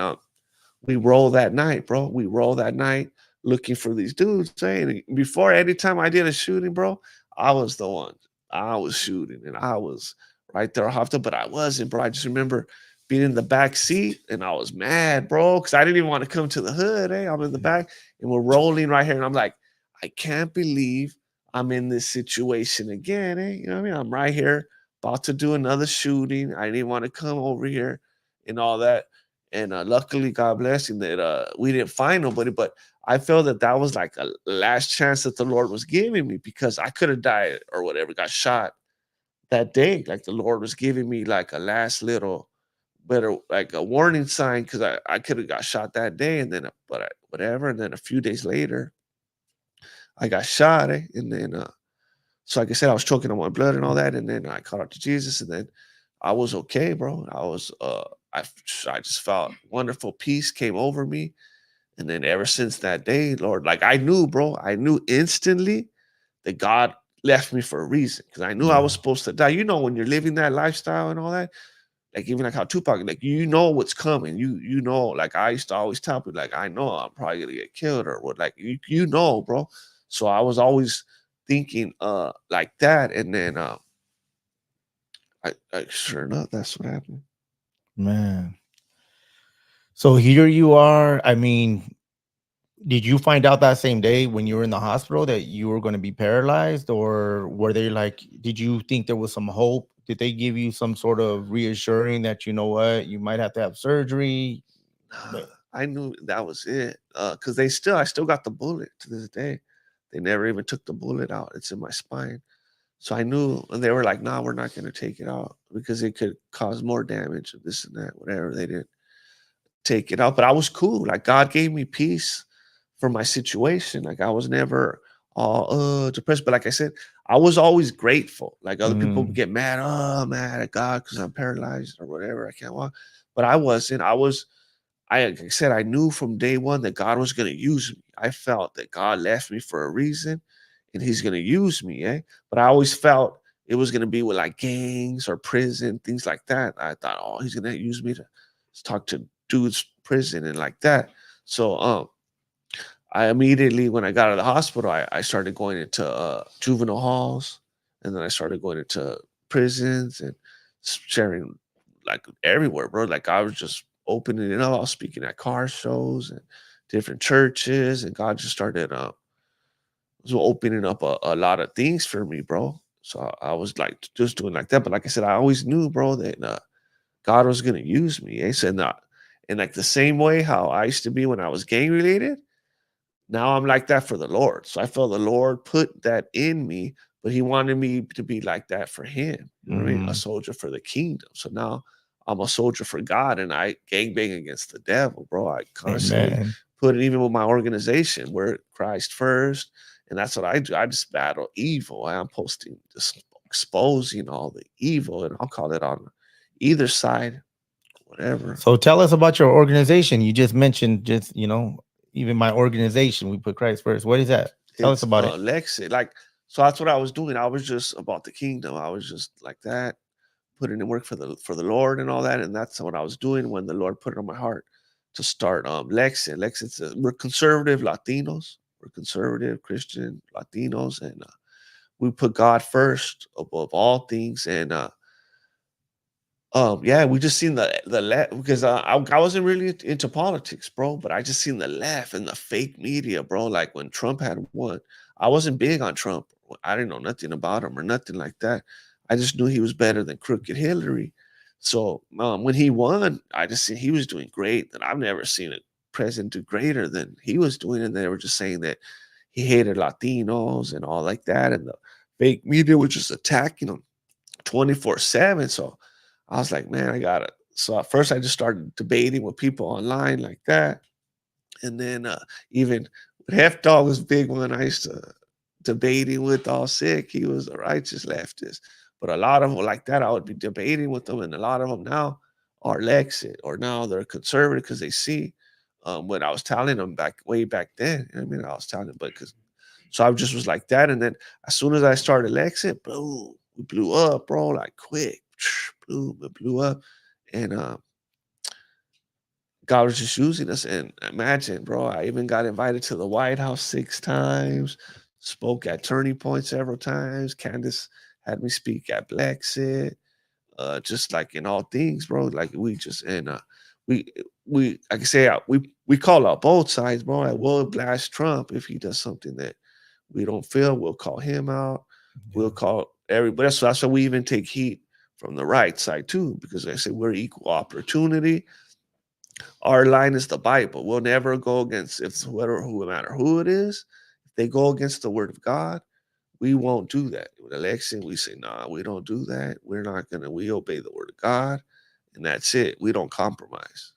we roll that night, bro. We roll that night looking for these dudes. Saying before any time I did a shooting, bro, I was the one. I was shooting and I was right there hopped up, but I wasn't, bro. I just remember being in the back seat and I was mad, bro, because I didn't even want to come to the hood. I'm in the back and we're rolling right here, and I'm like, I can't believe I'm in this situation again. You know what I mean? I'm right here about to do another shooting. I didn't want to come over here and all that. And luckily, God bless him, that we didn't find nobody. But I felt that that was like a last chance that the Lord was giving me, because I could have died or whatever, got shot that day, like the Lord was giving me like a last little better, like a warning sign, because I could have got shot that day, and then whatever, and then a few days later I got shot, and then so like I said, I was choking on my blood and all that, and then I called out to Jesus, and then I was okay, bro. I I just felt wonderful peace came over me, and then ever since that day, Lord, like I knew, bro, I knew instantly that God left me for a reason, because I knew I was Yeah. supposed to die. You know, when you're living that lifestyle and all that, like even like how Tupac, like you know what's coming. You know, like I used to always tell people, like I know I'm probably gonna get killed or what, like you know, bro. So I was always thinking like that, and then I sure enough, that's what happened. Man. So here you are. I mean, did you find out that same day when you were in the hospital that you were going to be paralyzed, or were they like, did you think there was some hope? Did they give you some sort of reassuring that, you know what, you might have to have surgery? Nah, I knew that was it. Cause I still got the bullet to this day. They never even took the bullet out. It's in my spine. So I knew, and they were like, "Nah, we're not gonna take it out because it could cause more damage and this and that, whatever." They didn't take it out, but I was cool. Like God gave me peace for my situation. Like I was never all depressed, but like I said, I was always grateful. Like other people would Mm, get mad, oh, mad at God because I'm paralyzed or whatever. I can't walk, but I wasn't. Like I said, I knew from day one that God was going to use me. I felt that God left me for a reason, and He's going to use me. But I always felt it was going to be with like gangs or prison, things like that. I thought, oh, He's going to use me to talk to dudes prison and like that. So I immediately, when I got out of the hospital, I started going into juvenile halls, and then I started going into prisons and sharing like everywhere, bro. Like I was just opening it up. I was speaking at car shows and different churches, and God just started was opening up a lot of things for me, bro. So I was like just doing like that. But like I said, I always knew, bro, that God was gonna use me. So in like the same way how I used to be when I was gang related, now I'm like that for the Lord. So I felt the Lord put that in me, but He wanted me to be like that for Him. You know what I mean? A mm, soldier for the kingdom. So now I'm a soldier for God, and I gangbang against the devil, bro. I constantly amen. put it even with my organization. We're Christ first, and that's what I do. I just battle evil. I'm posting, just exposing all the evil, and I'll call it on either side, whatever. So tell us about your organization. You just mentioned, just, even my organization, we put Christ first. What is that? Tell us It's about it. Lexit. Like, so that's what I was doing. I was just about the kingdom. I was just like that, putting in work for the Lord and all that. And that's what I was doing when the Lord put it on my heart to start Lexit. Lexit's we're conservative Latinos. We're conservative Christian Latinos, and we put God first above all things. And yeah, we just seen the left, because I wasn't really into politics, bro. But I just seen the left and the fake media, bro. Like when Trump had won, I wasn't big on Trump. I didn't know nothing about him or nothing like that. I just knew he was better than crooked Hillary. So when he won, I just seen he was doing great, and I've never seen a president do greater than he was doing. And they were just saying that he hated Latinos and all like that, and the fake media was just attacking him 24/7. So I was like, man, I got it. So at first I just started debating with people online like that. And then even Hef Dog was a big one. I used to debating with all sick. He was a righteous leftist. But a lot of them like that, I would be debating with them. And a lot of them now are Lexit, or now they're conservative because they see what I was telling them way back then. You know what I mean? I was telling them, but because so I just was like that. And then as soon as I started Lexit, boom, we blew up, bro, like quick. Boom, it blew up. And God was just using us. And imagine, bro, I even got invited to the White House 6 times, spoke at Turning Point several times. Candace had me speak at Lexit, just like in all things, bro. Like we just, and we, like I say, we call out both sides, bro. Like we'll blast Trump if he does something that we don't feel. We'll call him out. We'll Yeah. call everybody. So that's why we even take heat from the right side too, because I say we're equal opportunity. Our line is the Bible. We'll never go against, if whoever, who no matter who it is. If they go against the word of God, We won't do that. With election, we say, nah, we don't do that. We're not gonna. We obey the word of God, and that's it. We don't compromise.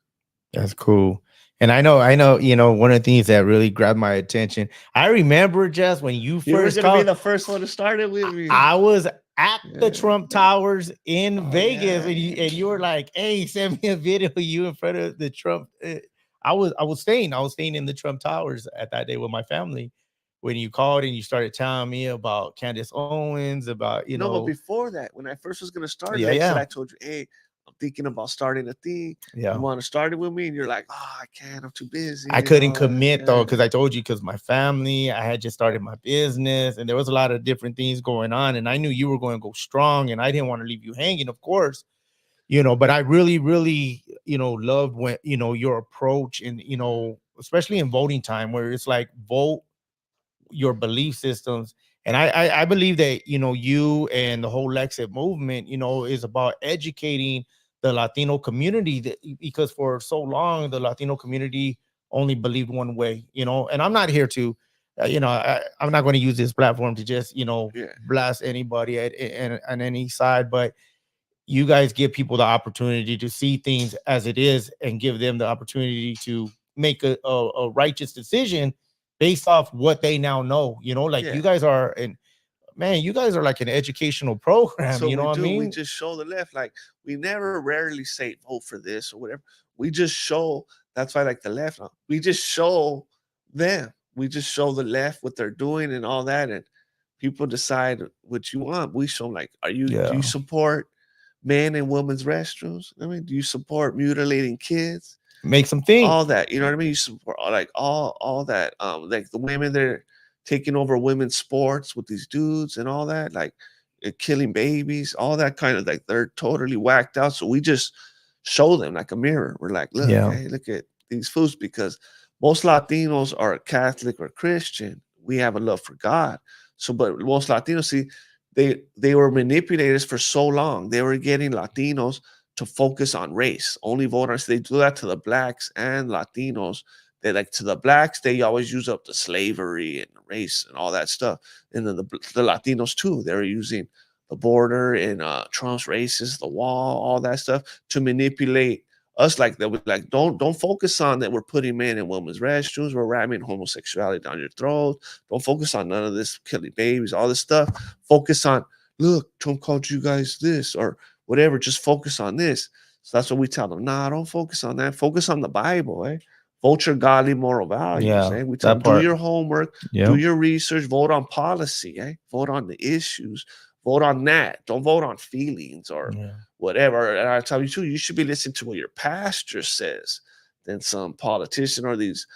That's cool. And I know, one of the things that really grabbed my attention. I remember just when you You were first gonna be called, the first one to start it with me. I was at the Yeah. Trump Towers in Oh Vegas, yeah. and you were like, "Hey, send me a video of you in front of the Trump." I was staying in the Trump Towers at that day with my family when you called and you started telling me about Candace Owens, about No, but before that, when I first was gonna start yeah, Lexit, yeah, I told you, hey, I'm thinking about starting a thing. You yeah. want to start it with me? And you're like, oh, I can't. I'm too I busy and couldn't all that. commit though, Yeah. because I told you, because my family, I had just started my business and there was a lot of different things going on. And I knew you were going to go strong and I didn't want to leave you hanging, of course, but I really, really, loved when, your approach and, especially in voting time where it's like vote your belief systems. And I believe that, you and the whole Lexit movement, is about educating the Latino community because for so long, the Latino community only believed one way, and I'm not here to, I'm not going to use this platform to just, Yeah. blast anybody at any side, but you guys give people the opportunity to see things as it is and give them the opportunity to make a righteous decision based off what they now know, like Yeah. you guys are, and man, you guys are like an educational That's program, what you know we what I do. We mean? just show the left. Like we never rarely say vote for this or whatever. We just show. That's why, like the left, we just show them. We just show the left what they're doing and all that, and people decide what you want. We show 'em, like, do you Yeah, support man and women's restrooms? I mean, do you support mutilating kids? make them think. All that, you know what I mean? You support like all that. Like the women that are taking over women's sports with these dudes and all that, like killing babies, all that kind of like they're totally whacked out. So we just show them like a mirror. We're like, look, Yeah, hey, look at these fools because most Latinos are Catholic or Christian. We have a love for God. So, but most Latinos see they were manipulators for so long. They were getting Latinos to focus on race, only vote on. So they do that to the blacks and Latinos. They like to the blacks, they always use up the slavery and race and all that stuff. And then the Latinos too, they're using the border and Trump's races, the wall, all that stuff to manipulate us like that. Like don't focus on that we're putting men in women's restrooms, we're ramming homosexuality down your throat. Don't focus on none of this killing babies, all this stuff. Focus on look, Trump called you guys this or whatever, just focus on this. So that's what we tell them. Nah, don't focus on that. Focus on the Bible, eh? Vote your godly moral values, yeah, eh? We tell that them, do part. your homework, do Yeah, your research, vote on policy, eh? Vote on the issues, vote on that. Don't vote on feelings or yeah, whatever. And I tell you too, you should be listening to what your pastor says than some politician or these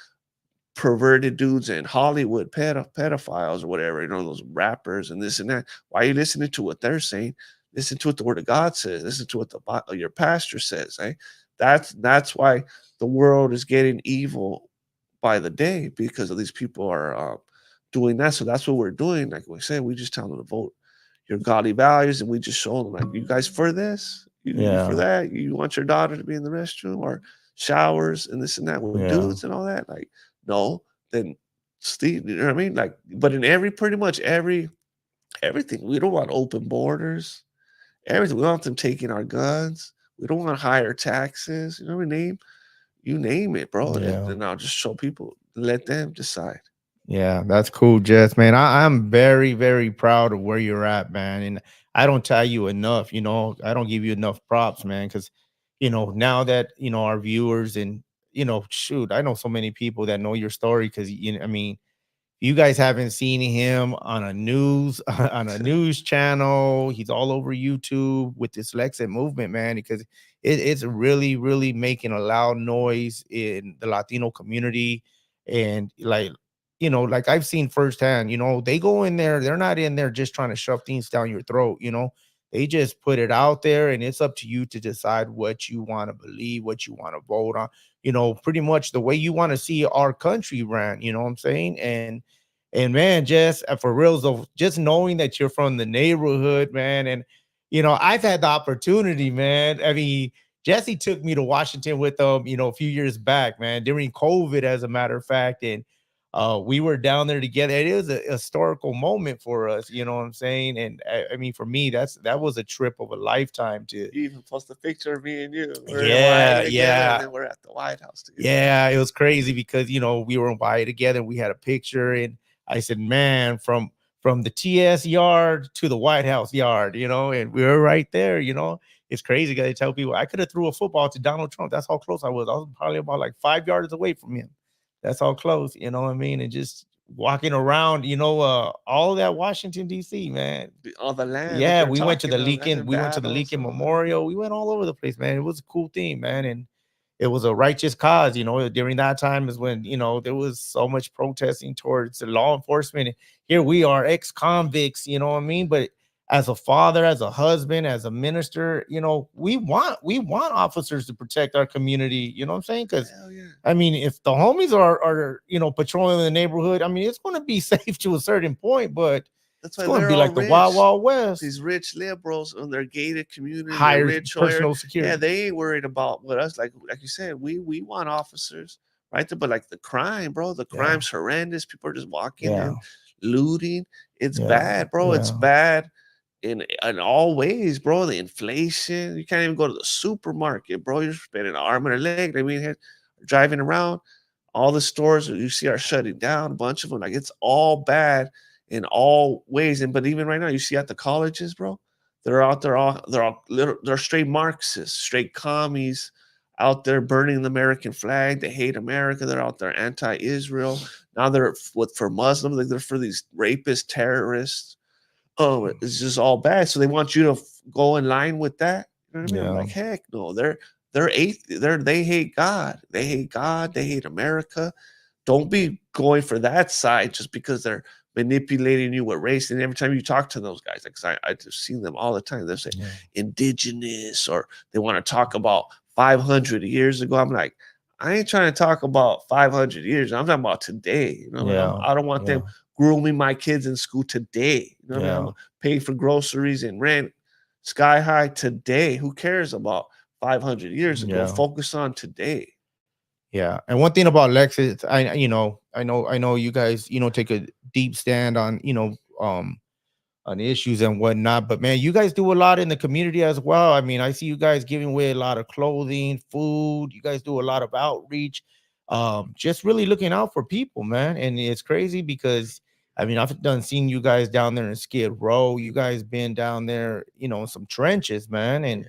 perverted dudes in Hollywood, pedophiles or whatever, those rappers and this and that. Why are you listening to what they're saying? Listen to what the word of God says. Listen to what your pastor says. Eh? That's why the world is getting evil by the day because of these people are doing that. So that's what we're doing. Like we said, we just tell them to vote your godly values, and we just show them like, you guys for this, you for yeah, that, you want your daughter to be in the restroom or showers and this and that with yeah, dudes and all that. Like, no, then Steve, you know what I mean? Like, but in pretty much everything, we don't want open borders. Everything, we don't want them taking our guns. We don't want higher taxes. You know what I mean? You name it, bro. And yeah. then I'll just show people, let them decide. Yeah, that's cool, Jess, man. I'm very, very proud of where you're at, man. And I don't tell you enough, I don't give you enough props, man, because, now that, our viewers and, shoot, I know so many people that know your story because, I mean, you guys haven't seen him on a news on a news channel. He's all over YouTube with this Lexit movement, man, because it's really, really making a loud noise in the Latino community. And like I've seen firsthand, they go in there, they're not in there just trying to shove things down your throat, they just put it out there and it's up to you to decide what you want to believe, what you want to vote on, pretty much the way you want to see our country ran, you know what I'm saying? And man, just for real, so just knowing that you're from the neighborhood, man, and I've had the opportunity, man. I mean, Jesse took me to Washington with a few years back, man, during COVID, as a matter of fact, and We were down there together. It is a historical moment for us, you know what I'm saying? And I mean, for me, that was a trip of a lifetime to. You even post a picture of me and you. We're in Hawaii Yeah, together, and yeah. then we're at the White House together. Yeah, it was crazy because we were in Hawaii together. We had a picture, and I said, "Man, from the TS yard to the White House yard, and we were right there. It's crazy because I tell people I could have threw a football to Donald Trump. That's how close I was. I was probably about like 5 yards away from him. That's how close. You know what I mean? And just walking around, all that Washington D.C., man. All the land that Yeah, they're we went to talking the of, that's Lincoln. in We went to the battles. Lincoln Memorial. We went all over the place, man. It was a cool thing, man, and it was a righteous cause. During that time is when there was so much protesting towards the law enforcement. And here we are, ex-convicts. You know what I mean? But as a father, as a husband, as a minister, we want officers to protect our community. You know what I'm saying? Because Hell yeah. I mean, if the homies are patrolling the neighborhood, I mean, it's going to be safe to a certain point, but That's it's why going to they're be all like the Wild rich. Wild West. These rich liberals in their gated community, their Higher rich area. personal Yeah, security. they ain't worried about what us. Like you said, we want officers, right? But like the crime, bro, the Yeah. crime's horrendous. People are just walking Yeah. in, looting. It's Yeah. bad, bro. It's Yeah. bad in all ways, bro. The inflation. You can't even go to the supermarket, bro. You're spending an arm and a leg. I mean, driving around. All the stores you see are shutting down. A bunch of them. Like it's all bad in all ways. And but even right now, you see at the colleges, bro, they're out there all they're straight Marxists, straight commies out there burning the American flag. They hate America. They're out there anti-Israel. Now they're for Muslims, like they're for these rapist terrorists. Oh, it's just all bad. So they want you to go in line with that. You know what I mean? I'm Yeah. like, heck no. They hate God. They hate God. They hate America. Don't be going for that side just because they're manipulating you with race. And every time you talk to those guys, like I just seen them all the time. They say Yeah. indigenous, or they want to talk about 500 years ago. I'm like, I ain't trying to talk about 500 years. I'm talking about today. You know, Yeah. I don't want them grooming my kids in school today. You know what I mean? I'm paying for groceries and rent sky high today. Who cares about 500 years ago? Yeah. Focus on today. Yeah. And one thing about Lexit, I know you guys, take a deep stand on, on issues and whatnot, but man, you guys do a lot in the community as well. I mean, I see you guys giving away a lot of clothing, food. You guys do a lot of outreach, just really looking out for people, man. And it's crazy because I mean, I've done seen you guys down there in Skid Row. You guys been down there, in some trenches, man. And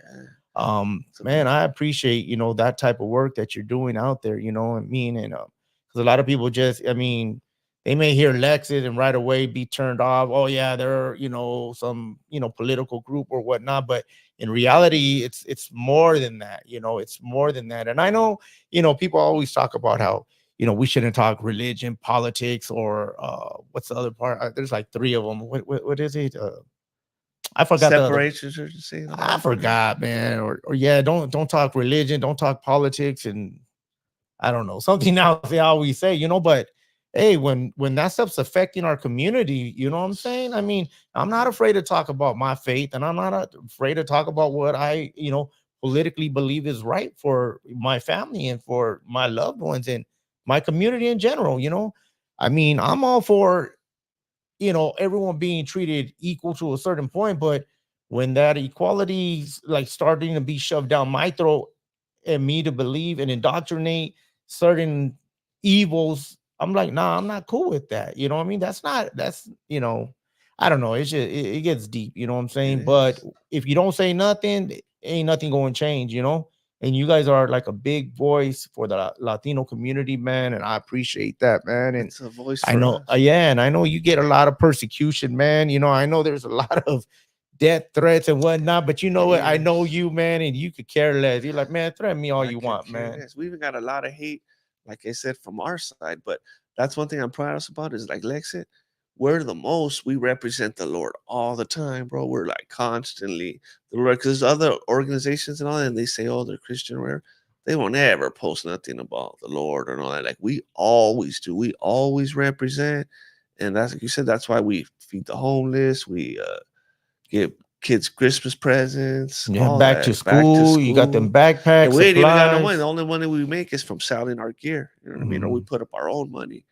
man, I appreciate that type of work that you're doing out there, what I mean? And because a lot of people just, I mean, they may hear Lexit and right away be turned off. Oh yeah, they're some political group or whatnot, but in reality it's more than that. It's more than that. And I know people always talk about how we shouldn't talk religion, politics, or what's the other part? There's like three of them. What is it? I forgot the other. Separations or say I forgot, man. Or yeah, don't talk religion, don't talk politics, and I don't know, something else they always say, but hey, when that stuff's affecting our community, you know what I'm saying? I mean, I'm not afraid to talk about my faith, and I'm not afraid to talk about what I, politically believe is right for my family and for my loved ones and my community in general, I mean, I'm all for everyone being treated equal to a certain point, but when that equality's like starting to be shoved down my throat and me to believe and indoctrinate certain evils, I'm like, nah, I'm not cool with that. You know what I mean? That's I don't know. It's just it gets deep, you know what I'm saying? But if you don't say nothing, ain't nothing going to change, and you guys are like a big voice for the Latino community, man, and I appreciate that, man. And it's a voice I for know, us. yeah, and I know you get a lot of persecution, man. I know there's a lot of death threats and whatnot, but you know what? I know you, man, and you could care less. You're like, man, threaten me all you want, man. We even got a lot of hate, like I said, from our side. But that's one thing I'm proud of us about is like Lexit, we're the most. We represent the Lord all the time, bro. We're like constantly the Lord, because other organizations and all that, and they say, oh, they're Christian or whatever. They won't ever post nothing about the Lord and all that. Like we always do. We always represent. And that's like you said, that's why we feed the homeless. We give kids Christmas presents, Yeah, all back to that. Back to school. You got them school. backpacks, And we ain't even got no money. supplies. The only money we make is from selling our gear. You know what I mean? Or we put up our own money.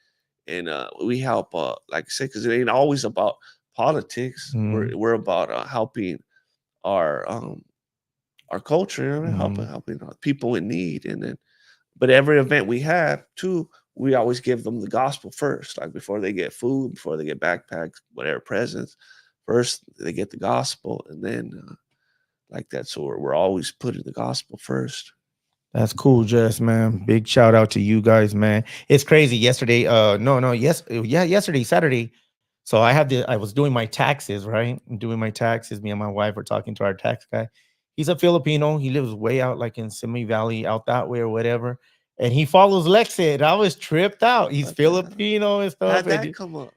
and we help, like I said, because it ain't always about politics. Mhm, We're about helping our our culture, you know what I mean? mhm. Helping people in need, and then but every event we have too, we always give them the gospel first, like before they get food, before they get backpacks, whatever presents. First, they get the gospel, and then like that. So we're always putting the gospel first. That's cool, Jess, man. Big shout out to you guys, man. It's crazy. Yesterday, yesterday, Saturday. So I was doing my taxes, right? I'm doing my taxes. Me and my wife were talking to our tax guy. He's a Filipino. He lives way out, like in Simi Valley, out that way or whatever. And he follows Lexit. I was tripped out. He's What the hell? Filipino and stuff. How'd that And come up?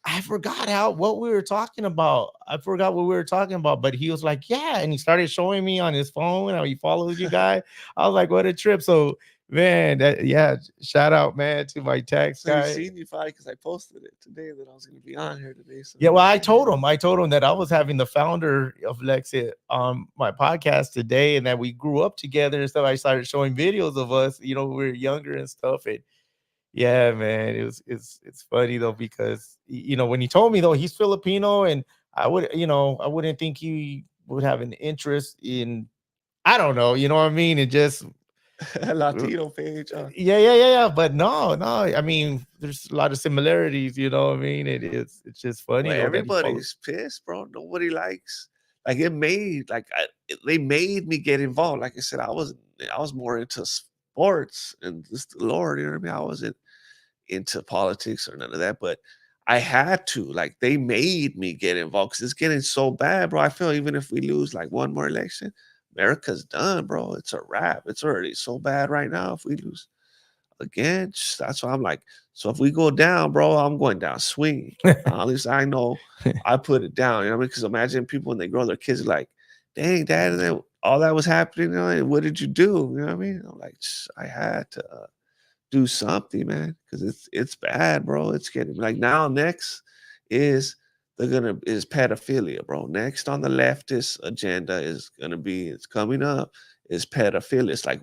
I forgot how what we were talking about. I forgot what we were talking about, but he was like, "Yeah," and he started showing me on his phone how he follows you guy. I was like, "What a trip!" So, man, shout out, man, to my tax So he guy. seen you probably because I posted it today that I was going to be on here today. So Yeah, he well, was I told him that I was having the founder of Lexit on my podcast today, and that we grew up together and stuff. I started showing videos of us, we were younger and stuff, and yeah, man, it's funny though because when he told me though he's Filipino and I wouldn't think he would have an interest in I don't know, you know what I mean? It just Latino page. yeah. But no. I mean, there's a lot of similarities, you know what I mean? It's just funny Well, though that he follows. everybody's pissed, bro. Nobody likes. Like it made like they made me get involved. Like I said, I was more into sports and just the Lord. You know what I mean? I wasn't into politics or none of that, but I had to. Like they made me get involved because it's getting so bad, bro. I feel even if we lose like one more election, America's done, bro. It's a wrap. It's already so bad right now. If we lose again, that's why I'm like, so if we go down, bro, I'm going down swinging. At least I know I put it down. You know what I mean? Because imagine people when they grow their kids are like, dang, dad, and then all that was happening. And what did you do? You know what I mean? I'm like, I had to do something, man, because it's bad, bro. It's getting like now next is is pedophilia, bro. Next on the leftist agenda is gonna be it's coming up is pedophilia. It's like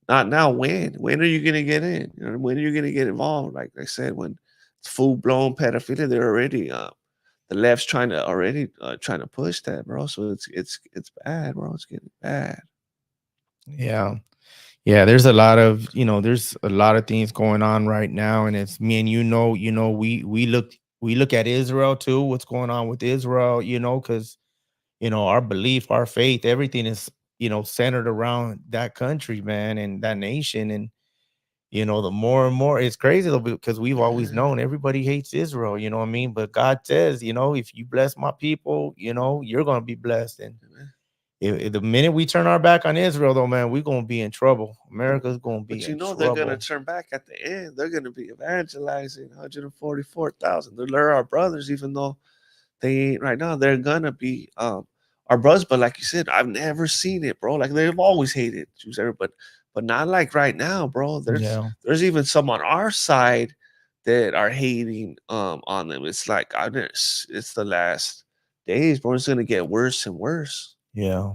not now when are you gonna get in? You know, when are you gonna get involved? Like I said, when it's full blown pedophilia, they're already the left's trying to push that, bro. So it's bad, bro. It's getting bad. Yeah. Yeah, there's a lot of things going on right now, and it's me and we look at Israel too, what's going on with Israel, because our belief, our faith, everything is centered around that country, man, and that nation, and the more and more it's crazy though because we've always Yeah. known everybody hates Israel, you know what I mean? But God says, if you bless my people, you're gonna be blessed, and if the minute we turn our back on Israel, though, man, we're gonna be in trouble. And America's gonna be but you in know they're gonna trouble. turn back at the end. They're gonna be evangelizing 144,000. They're our brothers, even though they ain't right now. They're gonna be our brothers. But like you said, I've never seen it, bro. Like they've always hated Jews, but not like right now, bro. Yeah, There's even some on our side that are hating on them. It's like it's the last days, bro. It's gonna get worse and worse. yeah,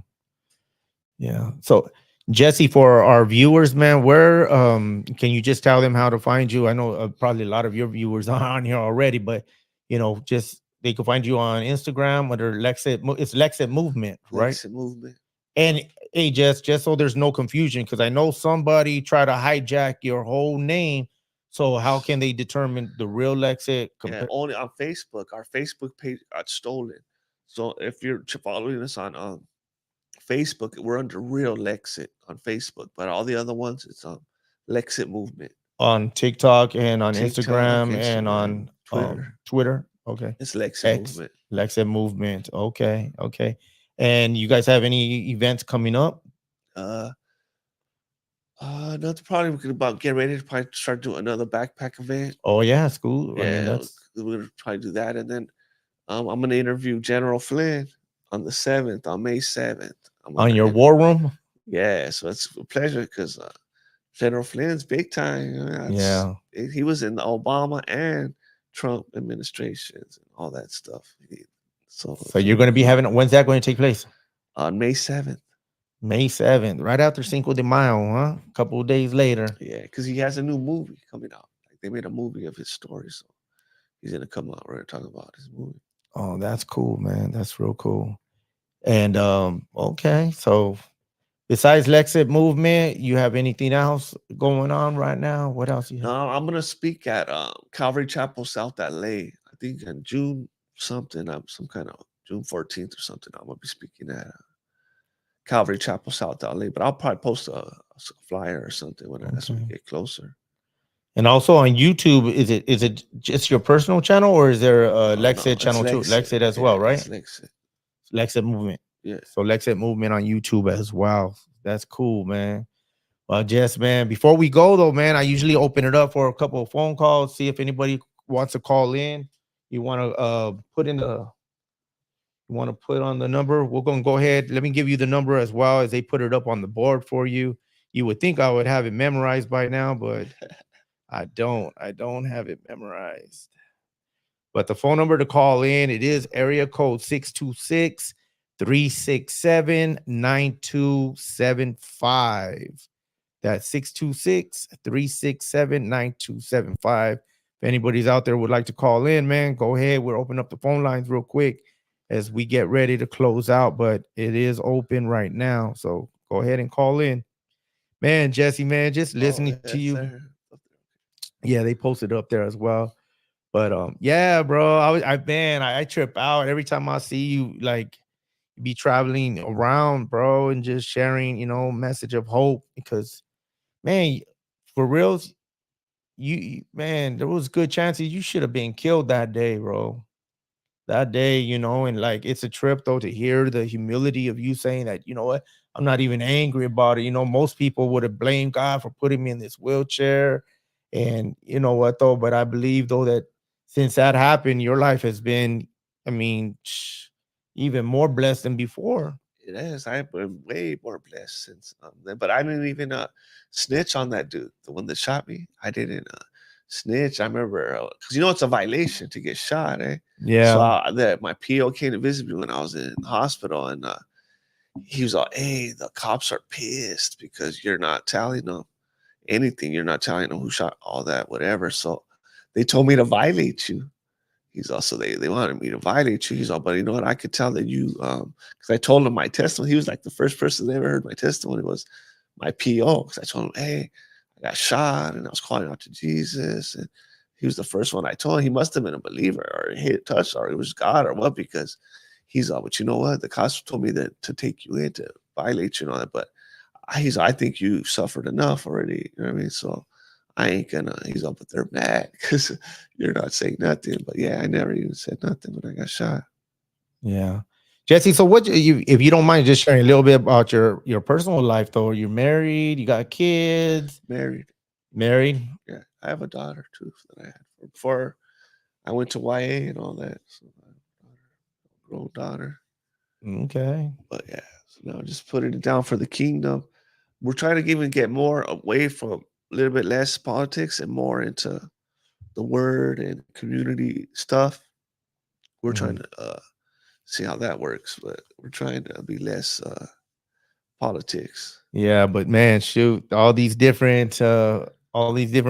yeah. So, Jesse, for our viewers, man, where can you just tell them how to find you? I know probably a lot of your viewers are on here already, but just they can find you on Instagram under Lexit. It's Lexit Movement, right? Lexit movement. And hey, just so there's no confusion, because I know somebody try to hijack your whole name. So how can they determine the real Lexit? Yeah, only on Facebook. Our Facebook page got stolen. So if you're following us on Facebook, we're under Real Lexit on Facebook, but all the other ones, it's Lexit Movement. On TikTok and on TikTok, Instagram and Instagram, on Twitter. Twitter. Okay. It's Lexit X Movement. Lexa Movement. Okay. Okay. And you guys have any events coming up? Uh, Nothing. Probably we're about get ready to probably start doing another backpack event. Oh yeah, school. I mean, Yeah, that's we're gonna probably do that, and then I'm gonna interview General Flynn on the 7th, on May 7th. I'm on gonna your war room. Yeah, so it's a pleasure because General Flynn's big time. You know, Yeah. he was in the Obama and Trump administrations and all that stuff. So So it's you're gonna going be to be cool. having when's that going to take place? On May 7th. May 7th, right after Cinco de Mayo, huh? A couple of days later. Yeah, because he has a new movie coming out. Like they made a movie of his story, so he's gonna come out. We're gonna talk about his movie. Oh, that's cool, man. That's real cool. And okay, so besides Lexit movement, you have anything else going on right now? What else you have? No, I'm gonna speak at Calvary Chapel, South LA. I think in June something. Some kind of June 14th or something. I'm gonna be speaking at Calvary Chapel, South LA. But I'll probably post a flyer or something as we Okay. get closer. And also on YouTube, is it just your personal channel or is there a No, no, Lexit it's channel too? Lexit. Lexit as Yeah, well, right? it's Lexit. Lexit movement. Yeah. So Lexit movement on YouTube as well. That's cool, man. Well, Jess, man, before we go though, man, I usually open it up for a couple of phone calls, see if anybody wants to call in. You want to put on the number? We're gonna go ahead. Let me give you the number as well as they put it up on the board for you. You would think I would have it memorized by now, but I don't. I don't have it memorized. But the phone number to call in, it is area code 626-367-9275. That's 626-367-9275. If anybody's out there would like to call in, man, go ahead. We're opening up the phone lines real quick as we get ready to close out, but it is open right now. So go ahead and call in. Man, Jesse, man, just listening to you. Sir. Yeah, they posted up there as well. But yeah, bro, I trip out every time I see you, like, be traveling around, bro, and just sharing, message of hope. Because, man, for real, man, there was good chances you should have been killed that day, bro. That day, and like it's a trip though to hear the humility of you saying that, you know what, I'm not even angry about it. Most people would have blamed God for putting me in this wheelchair. And you know what though, but I believe though that since that happened, your life has been, I mean, even more blessed than before. It is. I've been way more blessed since then. But I didn't even snitch on that dude, the one that shot me. I didn't snitch. I remember because it's a violation to get shot, eh? So Yeah. my PO came to visit me when I was in the hospital, and he was like, "Hey, the cops are pissed because you're not telling them anything. You're not telling them who shot all that, whatever. So they told me to violate you." He's also they wanted me to violate you. He's all, but you know what? I could tell that you because I told him my testimony. He was like the first person that ever heard my testimony was my PO. Because I told him, hey, I got shot and I was calling out to Jesus. And he was the first one I told him. He must have been a believer or hit touch or it was God or what, because he's all, but you know what? The cops told me that to take you in to violate you and all that. But I think you suffered enough already. You know what I mean? So I ain't gonna. He's up, but they're mad because you're not saying nothing. But yeah, I never even said nothing when I got shot. Yeah. Jesse, so what you, if you don't mind just sharing a little bit about your personal life though, you're married, you got kids? Married. Married? Yeah, I have a daughter too that I had before I went to YA and all that. So I have a grown daughter. Okay. But yeah, so now just putting it down for the kingdom. We're trying to even get more away from a little bit less politics and more into the word and community stuff. We're trying Mhm. to see how that works, but we're trying to be less politics. Yeah, but man, shoot, all these different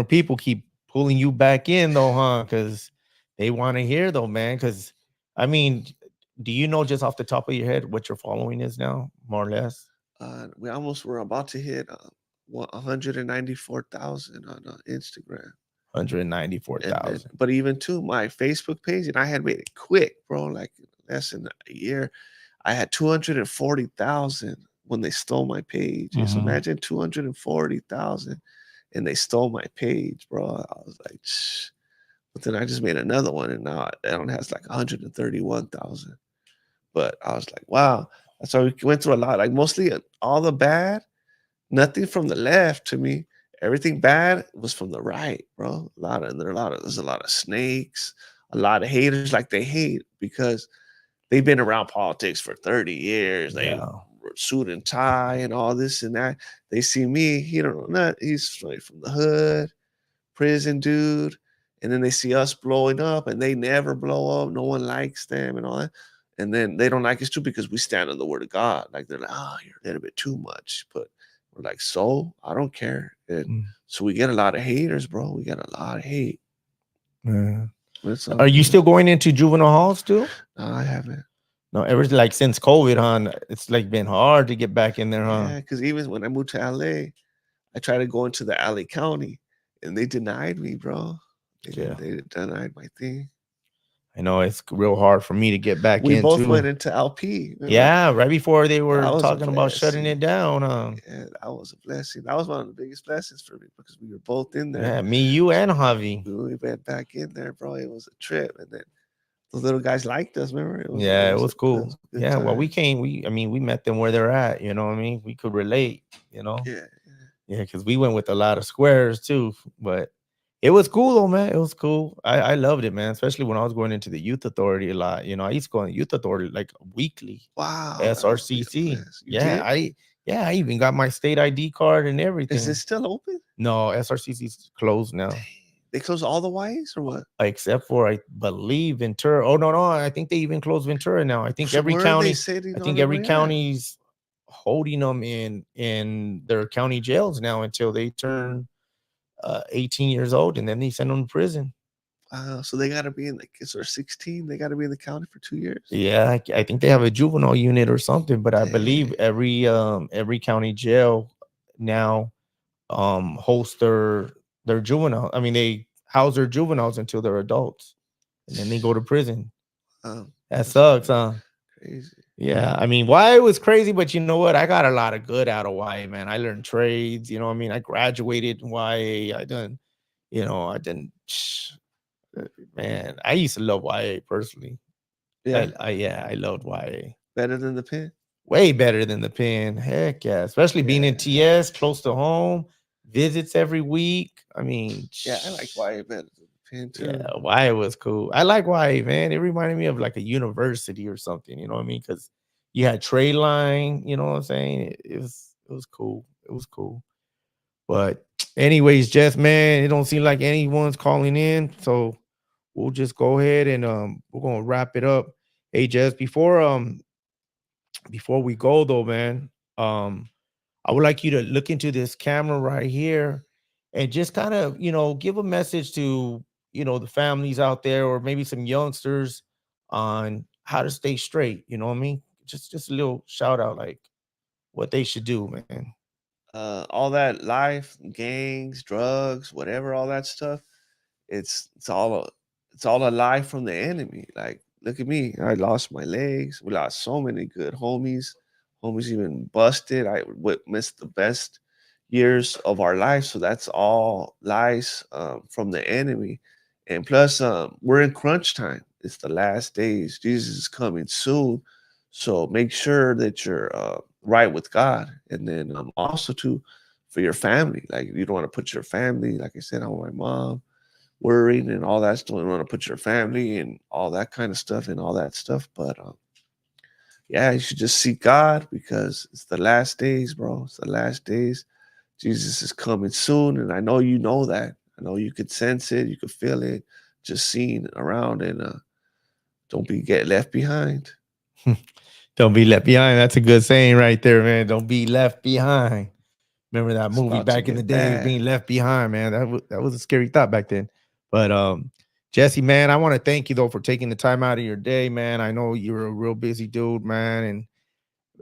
people keep pulling you back in though, huh? Because they want to hear though, man. Because I mean, do you know just off the top of your head what your following is now, more or less? We almost were about to hit 194,000 on Instagram. 194,000. But even to my Facebook page, and I had made it quick, bro, like less than a year. I had 240,000 when they stole my page. Just imagine 240,000 and they stole my page, bro. I was like, shh. But then I just made another one and now that one has like 131,000. But I was like, wow. So we went through a lot, like mostly all the bad, nothing from the left to me. Everything bad was from the right, bro. There's a lot of snakes, a lot of haters. Like they hate because they've been around politics for 30 years. They Yeah. were suit and tie and all this and that. They see me, he don't know nothing. He's straight from the hood, prison dude. And then they see us blowing up and they never blow up. No one likes them and all that. And then they don't like us too because we stand on the word of God. Like they're like, oh, you're a little bit too much. But We're like, so I don't care. And Mm, so we get a lot of haters, bro. We get a lot of hate. yeah. It's all Are you good. still going into juvenile hall still? No, I haven't. No, ever like since COVID, huh? It's like been hard to get back in there, huh? Yeah, because even when I moved to LA, I tried to go into the LA County, and they denied me, bro. Yeah, They denied my thing. I know it's real hard for me to get back We both into. went into LP. Remember? Yeah, right before they were That was a talking about shutting blessing. it down, huh? Yeah, that was a blessing. That was one of the biggest blessings for me because we were both in there. Yeah, me, you, and Javi. We went back in there, bro. It was a trip, and then the little guys liked us. Remember, Yeah, it was it was cool. a good Yeah, well, we time. came. I mean, we met them where they're at. You know what I mean? We could relate. You know? Yeah, Yeah, because we went with a lot of squares too. But it was cool though, man. It was cool. I loved it, man. Especially when I was going into the youth authority a lot. You know, I used to go in the youth authority like weekly. wow, that must be a SRCC. bless. You Yeah, did? I even got my state ID card and Is it everything. still open? No, SRCC's closed now. Dang. They close all the Ys or what? Except for I believe Ventura. Oh no, no, I think they even closed Ventura now. So where are they I sitting on think the every way at? county's holding them in their county jails now until they turn 18 years old, and then they send them to prison. Wow, so they got to be in like, is there 16? They got to be in the county for 2 years. Yeah, I think they have a juvenile unit or something, but I believe Dang. every county jail now hosts their juvenile. I mean, they house their juveniles until they're adults, and then they go to prison. That That's sucks, huh? crazy. Yeah, I mean, YA was crazy, but you know what? I got a lot of good out of YA, man. I learned trades, you know what I mean? I graduated in YA. I done, you know, I didn't, man, I used to love YA personally. Yeah, Yeah, I loved YA. better than the pen. Way better than the pen. Heck yeah. Especially being Yeah, in TS, close to home, visits every week. I mean, yeah, I like YA better than the pen yeah, too. YA was cool. I like YA, man. It reminded me of like a university or something, you know what I mean? Because you had trade line, you know what I'm saying? It was cool. It was cool. But anyways, Jess, man, it don't seem like anyone's calling in. So we'll just go ahead and we're gonna wrap it up. Hey Jess, before we go though, man, I would like you to look into this camera right here and just kind of, give a message to, the families out there or maybe some youngsters on how to stay straight. You know what I mean? Just a little shout out, like what they should do, man. All that life, gangs, drugs, whatever, all that stuff. It's all a lie from the enemy. Like, look at me. I lost my legs. We lost so many good homies. Homies even busted. I missed the best years of our life. So that's all lies from the enemy. And plus, we're in crunch time. It's the last days. Jesus is coming soon. So make sure that you're right with God. And then also too for your family. Like you don't want to put your family, like I said, on my mom worried and all that stuff. You want to put your family and all that kind of stuff and all that stuff. But yeah, you should just seek God because it's the last days, bro. It's the last days. Jesus is coming soon, and I know you know that. I know you could sense it, you could feel it, just seeing around, and don't be get left behind. Don't be left behind. That's a good saying right there, man. Don't be left behind. Remember that It's movie about to back in the get day, bad. being left behind, man. That was a scary thought back then. But Jesse, man, I want to thank you though for taking the time out of your day, man. I know you're a real busy dude, man,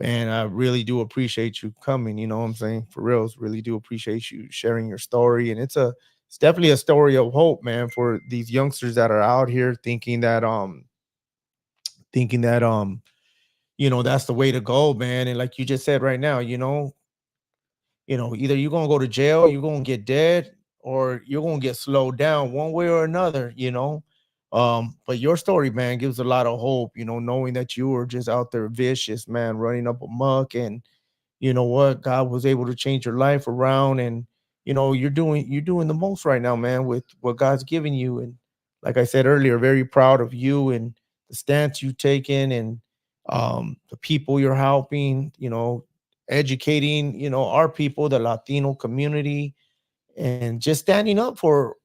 and I really do appreciate you coming. You know what I'm saying? For reals, really do appreciate you sharing your story. And it's definitely a story of hope, man, for these youngsters that are out here thinking that that's the way to go, man. And like you just said right now, either you're gonna go to jail, you're gonna get dead, or you're gonna get slowed down one way or another. But your story, man, gives a lot of hope, knowing that you were just out there vicious, man, running up amok, and you know what, God was able to change your life around, and you're doing the most right now, man, with what God's given you. And like I said earlier, very proud of you and the stance you've taken, and the people you're helping, educating, our people, the Latino community, and just standing up for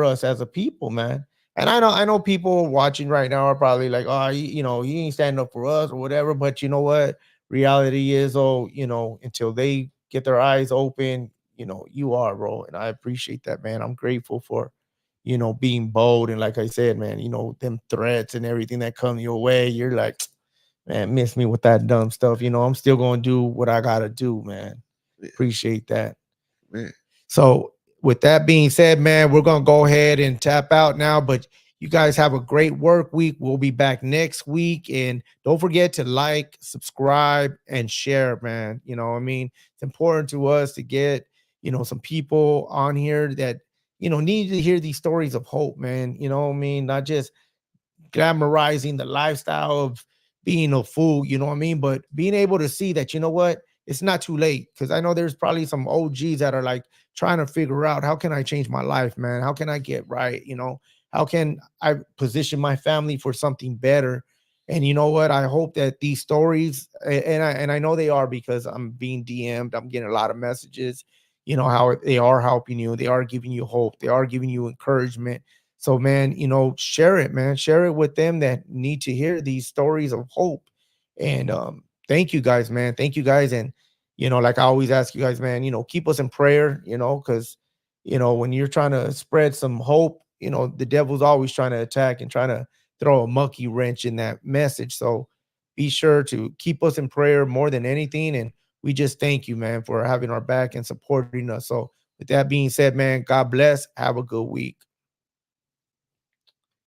us as a people, man. And I know people watching right now are probably like, oh, he ain't standing up for us or whatever. But you know what? reality is, oh, until they get their eyes open, you are, bro. And I appreciate that, man. I'm grateful for, being bold. And like I said, man, them threats and everything that come your way, you're like, man, miss me with that dumb stuff. I'm still going to do what I got to do, man. Yeah, Appreciate that. man. So, with that being said, man, we're going to go ahead and tap out now. But you guys have a great work week. We'll be back next week. And don't forget to like, subscribe, and share, man. I mean, it's important to us to get, some people on here that, need to hear these stories of hope, man. I mean? Not just glamorizing the lifestyle of being a fool, you know what I mean? But being able to see that, what, it's not too late. Cause I know there's probably some OGs that are like trying to figure out, how can I change my life, man? How can I get right? How can I position my family for something better? And you know what? I hope that these stories, and I know they are, because I'm being DM'd, I'm getting a lot of messages, how they are helping you, they are giving you hope, they are giving you encouragement. So, man, share it, man. Share it with them that need to hear these stories of hope. And thank you guys, man. Thank you guys. And, like I always ask you guys, man, keep us in prayer, because, when you're trying to spread some hope, the devil's always trying to attack and trying to throw a monkey wrench in that message. So be sure to keep us in prayer more than anything. And we just thank you, man, for having our back and supporting us. So with that being said, man, God bless. Have a good week.